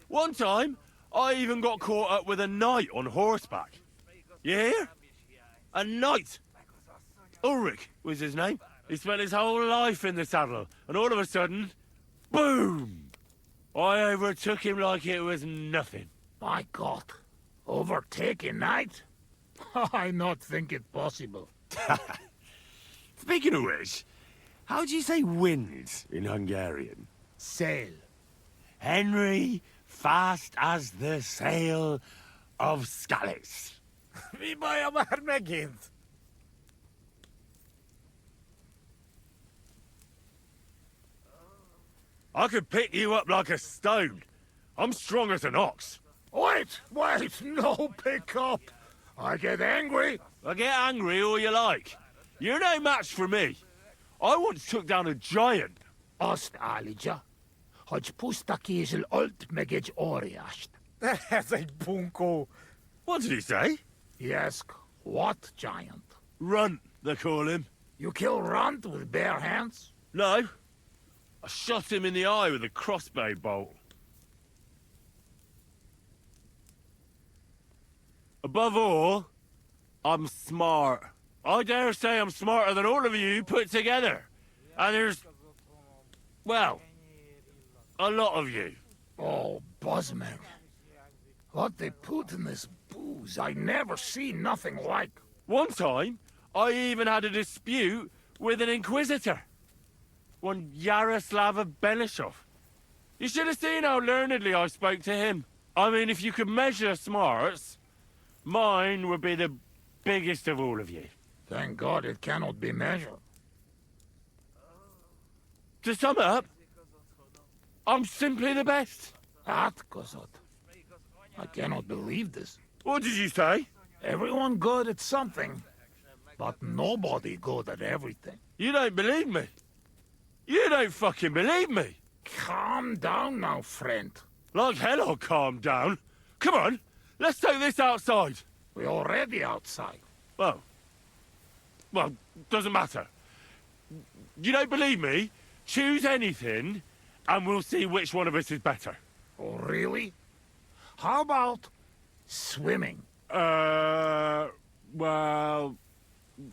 One time, I even got caught up with a knight on horseback. You hear? A knight. Ulrich was his name. He spent his whole life in the saddle, and all of a sudden, boom! I overtook him like it was nothing. My God. Overtaking knight? I not think it possible. Speaking of which, how do you say wind in Hungarian? Sail. Henry, fast as the sail of Scallis. Mi baja már megint? I could pick you up like a stone. I'm strong as an ox. Wait, no pick up. I get angry. I get angry all you like. You're no match for me. I once took down a giant. Azt állítja, hogy puszta kézzel ölt meg egy óriást. Ez egy bunkó. What did he say? He asked, what giant? Runt, they call him. You kill Runt with bare hands? No. I shot him in the eye with a crossbow bolt. Above all, I'm smart. I dare say I'm smarter than all of you put together. And there's, well, a lot of you. Oh, Buzzman. What they put in this booze, I never seen nothing like. One time, I even had a dispute with an inquisitor. One Yaroslav of Benishov. You should have seen how learnedly I spoke to him. I mean, if you could measure smarts, mine would be the biggest of all of you. Thank God it cannot be measured. To sum up, I'm simply the best. That, Kozot. I cannot believe this. What did you say? Everyone good at something, but nobody good at everything. You don't believe me? You don't fucking believe me? Calm down now, friend. Like hell I'll calm down. Come on, let's take this outside. We're already outside. Well, doesn't matter. You don't believe me? Choose anything, and we'll see which one of us is better. Oh, really? How about swimming? Well,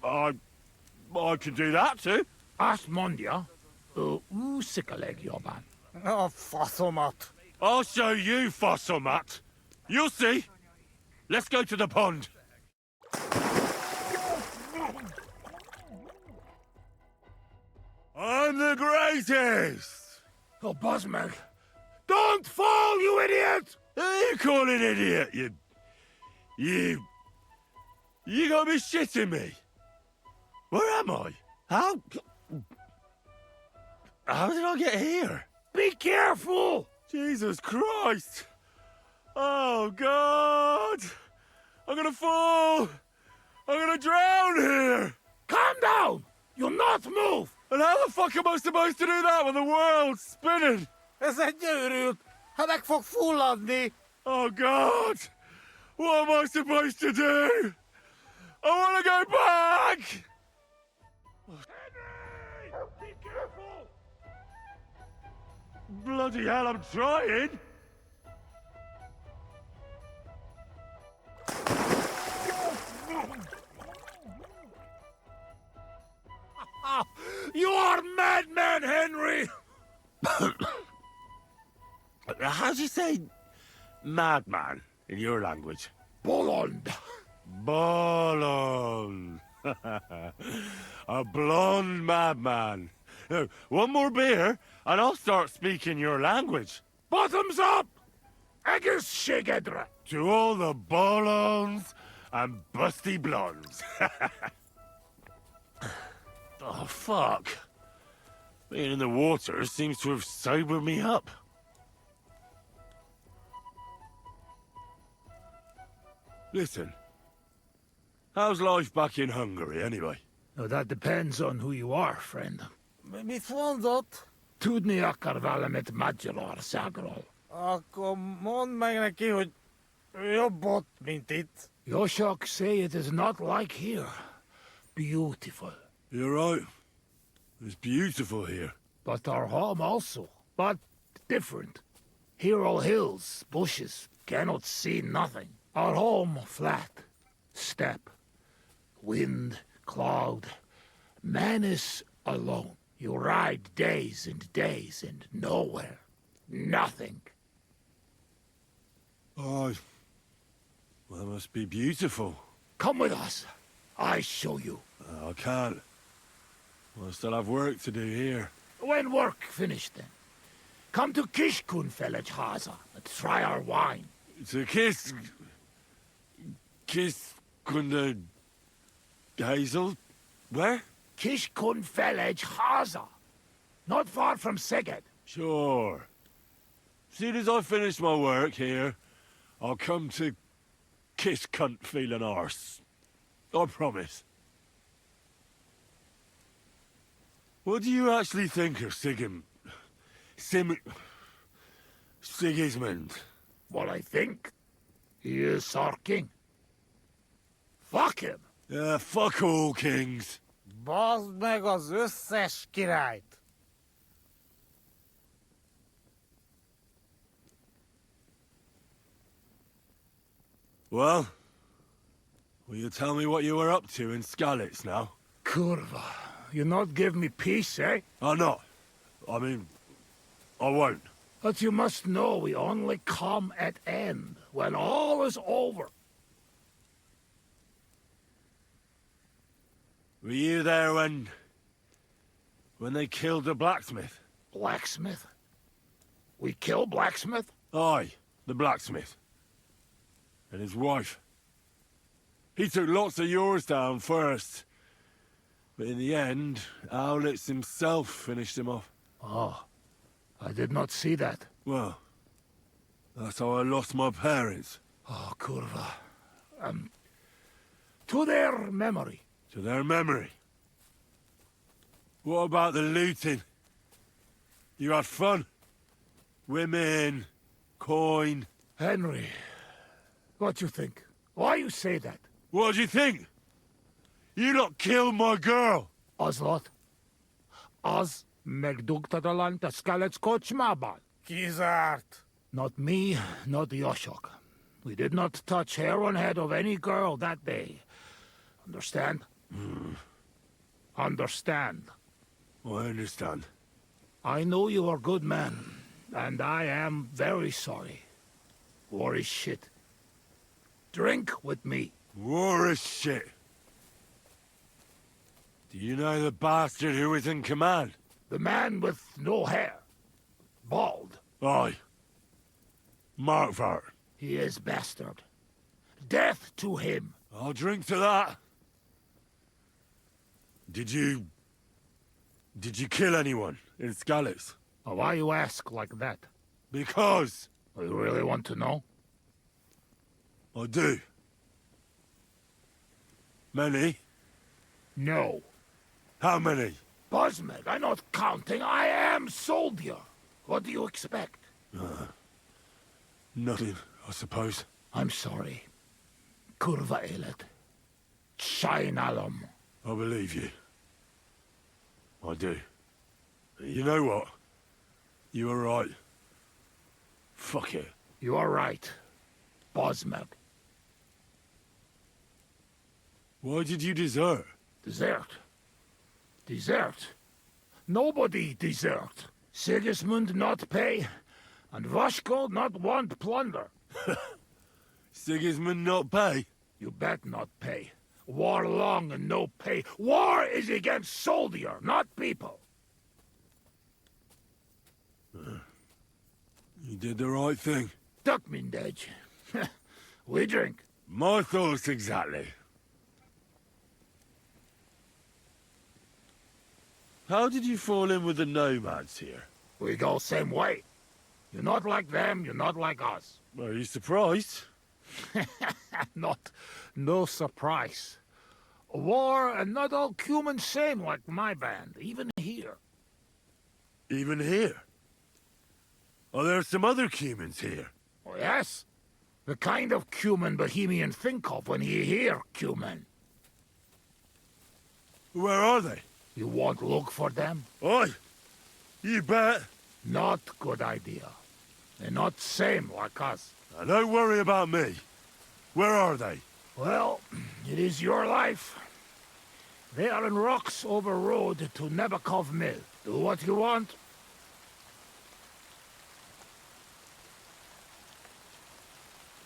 I can do that too. Azt mondja, úszikaleg jobban. Oh, faszomat. I'll show you, Fossilmat. You'll see. Let's go to the pond. I'm the greatest! Oh, Buzzmag. Don't fall, you idiot! Who are you calling idiot, You gotta be shitting me. Where am I? How did I get here? Be careful! Jesus Christ! Oh, God! I'm gonna fall! I'm gonna drown here! Calm down! You'll not move! And how the fuck am I supposed to do that when the world's spinning? Ez egy őrült. Ha meg fog fulladni. Oh, God! What am I supposed to do? I want to go back! Henry! Be careful! Bloody hell, I'm trying! You are madman, Henry! How do you say madman in your language? Bolond. Bolond. A blonde madman. One more beer, and I'll start speaking your language. Bottoms up! Agus shigedra. To all the bolons and busty blondes. Oh, fuck. Being in the water seems to have sobered me up. Listen, how's life back in Hungary, anyway? Now that depends on who you are, friend. Mitt fondot. Tudni akar valamit magyar országról. Akkor mondd meg neki, hogy jobb ott, mint itt. Yoshok say it is not like here. Beautiful. You're right. It's beautiful here. But our home also. But different. Here all hills, bushes, cannot see nothing. Our home flat. Steppe. Wind, cloud. Man is alone. You ride days and nowhere. Nothing. Oh, well, that must be beautiful. Come with us. I show you. I can't. I still have work to do here. When work finished then, come to Kishkun village, Haza, and try our wine. To kiss Kunde Hazel? Where? Kishkun village, Haza. Not far from Szeged. Sure. Soon as I finish my work here, I'll come to kiss cunt feeling arse. I promise. What do you actually think of Sigismund? What I think? He is our king. Fuck him. Yeah, fuck all kings. Bazd meg az összes királyt. Well, will you tell me what you were up to in Skalitz now? Kurva, you not give me peace, eh? I'm not. I mean, I won't. But you must know we only come at end, when all is over. Were you there when they killed the blacksmith? Blacksmith? We kill blacksmith? Aye, the blacksmith. And his wife. He took lots of yours down first. But in the end, AORUS himself finished him off. Oh, I did not see that. Well, that's how I lost my parents. Oh, kurva. To their memory. To their memory. What about the looting? You had fun? Women, coin. Henry, what you think? Why you say that? What do you think? You lot killed my girl. Azlot. Az megdugtadalant a Skalitz kocsmában. Kizárt. Not me, not Yoshok. We did not touch hair on head of any girl that day. Understand? Understand. I understand. I know you are a good man, and I am very sorry. War is shit. Drink with me. War is shit. Do you know the bastard who was in command? The man with no hair. Bald. Aye. Markvart. He is bastard. Death to him. I'll drink to that. Did you kill anyone in Skalitz? Why you ask like that? Because. You really want to know? I do. Many? No. How many? Buzzmeg, I'm not counting. I am soldier. What do you expect? Nothing, I suppose. I'm sorry. Kurva elet. Shainalum. I believe you. I do. You know what? You were right. Fuck it. You are right. Buzzmeg. Why did you desert? Desert? Desert? Nobody desert. Sigismund not pay, and Vashko not want plunder. Sigismund not pay? You bet not pay. War long and no pay. War is against soldier, not people. You did the right thing. Duck mindej. We drink. My thoughts exactly. How did you fall in with the nomads here? We go same way. You're not like them, you're not like us. Are you surprised? No surprise. War and not all human same like my band, even here. Even here? Are there some other humans here? Oh, yes. The kind of human Bohemian think of when he hear human. Where are they? You won't look for them? Oi! You bet. Not good idea. They're not same like us. Now, don't worry about me. Where are they? Well, it is your life. They are in rocks over road to Nebakov Mill. Do what you want.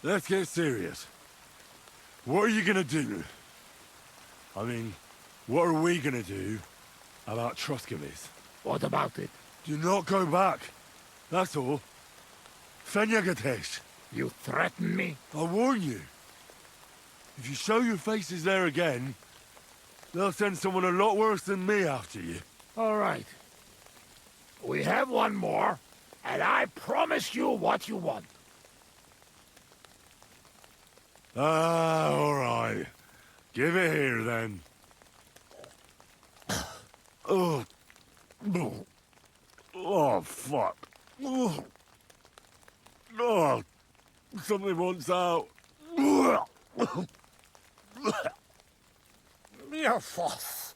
Let's get serious. What are you gonna do? I mean, what are we gonna do about Troskovic? What about it? Do not go back. That's all. Fenyagatech. You threaten me? I warn you. If you show your faces there again, they'll send someone a lot worse than me after you. All right. We have one more, and I promise you what you want. All right. Give it here, then. Oh. Oh, fuck. Oh. Oh. Something wants out. Mirfoss.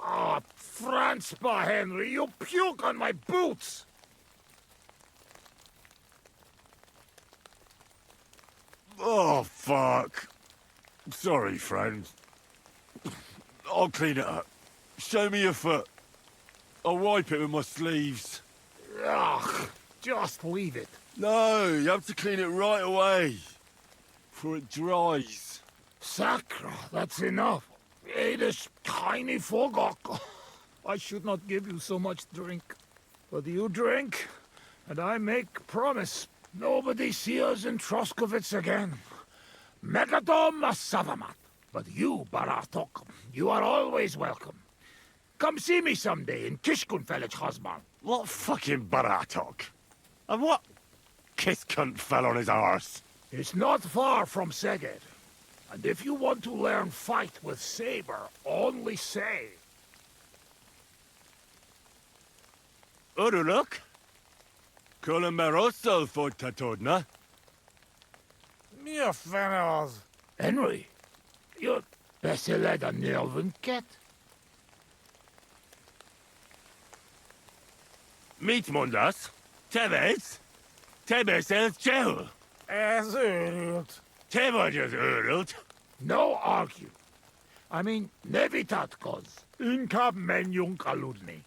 Ah, Franzpa, Henry, you puke on my boots! Oh, fuck. Sorry, friend. I'll clean it up. Show me your foot. I'll wipe it with my sleeves. Ugh, just leave it. No, you have to clean it right away. Before it dries. Sacra, that's enough. Hey, this tiny fogok. I should not give you so much drink. But you drink, and I make promise. Nobody see us in Troskovic again. Megadom Savamat. But you, Baratok, you are always welcome. Come see me someday in Kishkunfelich, Hosman. What fucking Baratok? And what kiss cunt fell on his arse? It's not far from Szeged. And if you want to learn fight with saber, only say. Uruluk? Kolomeroso for Tatodna? Mir fenners. Henry, you're better led a Nelvin cat. Meet Mundas. Tevez. Tebes el Chel. As urult. Tevajas urult. No argue. I mean, nevitatkos. Inkab menjung kaludni.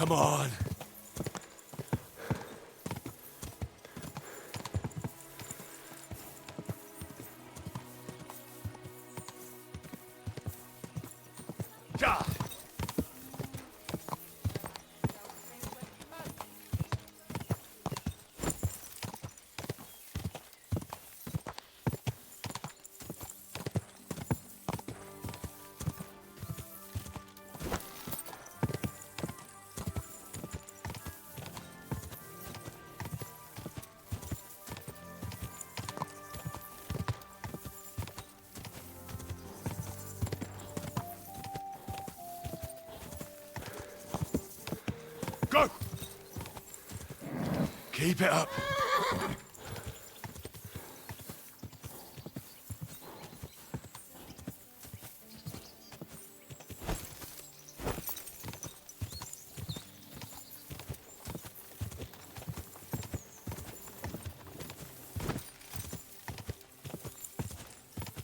Come on. Ja! Go! Keep it up.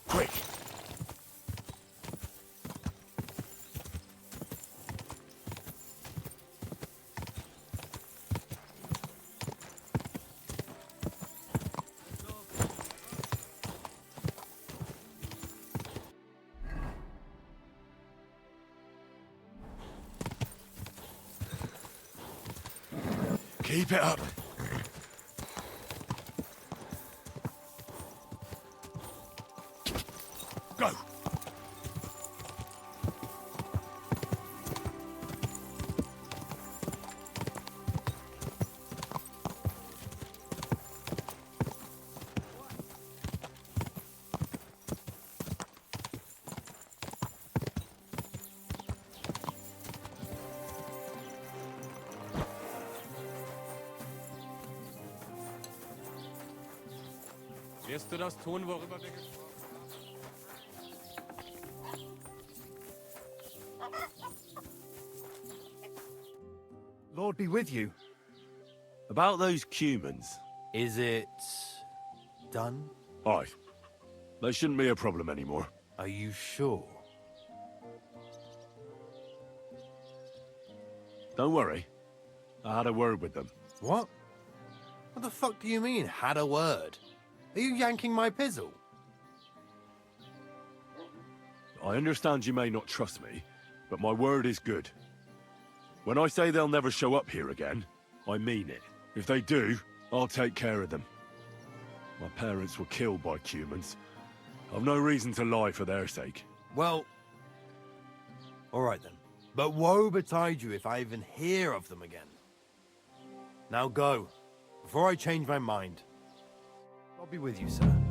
Quick. Keep it up. Go. Wirst du das tun, worüber wir gesprochen Lord be with you. About those Cumans. Is it done? Aye. They shouldn't be a problem anymore. Are you sure? Don't worry. I had a word with them. What? What the fuck do you mean, had a word? Are you yanking my pizzle? I understand you may not trust me, but my word is good. When I say they'll never show up here again, I mean it. If they do, I'll take care of them. My parents were killed by Cumans. I've no reason to lie for their sake. Well, alright then. But woe betide you if I even hear of them again. Now go, before I change my mind. I'll be with you, sir.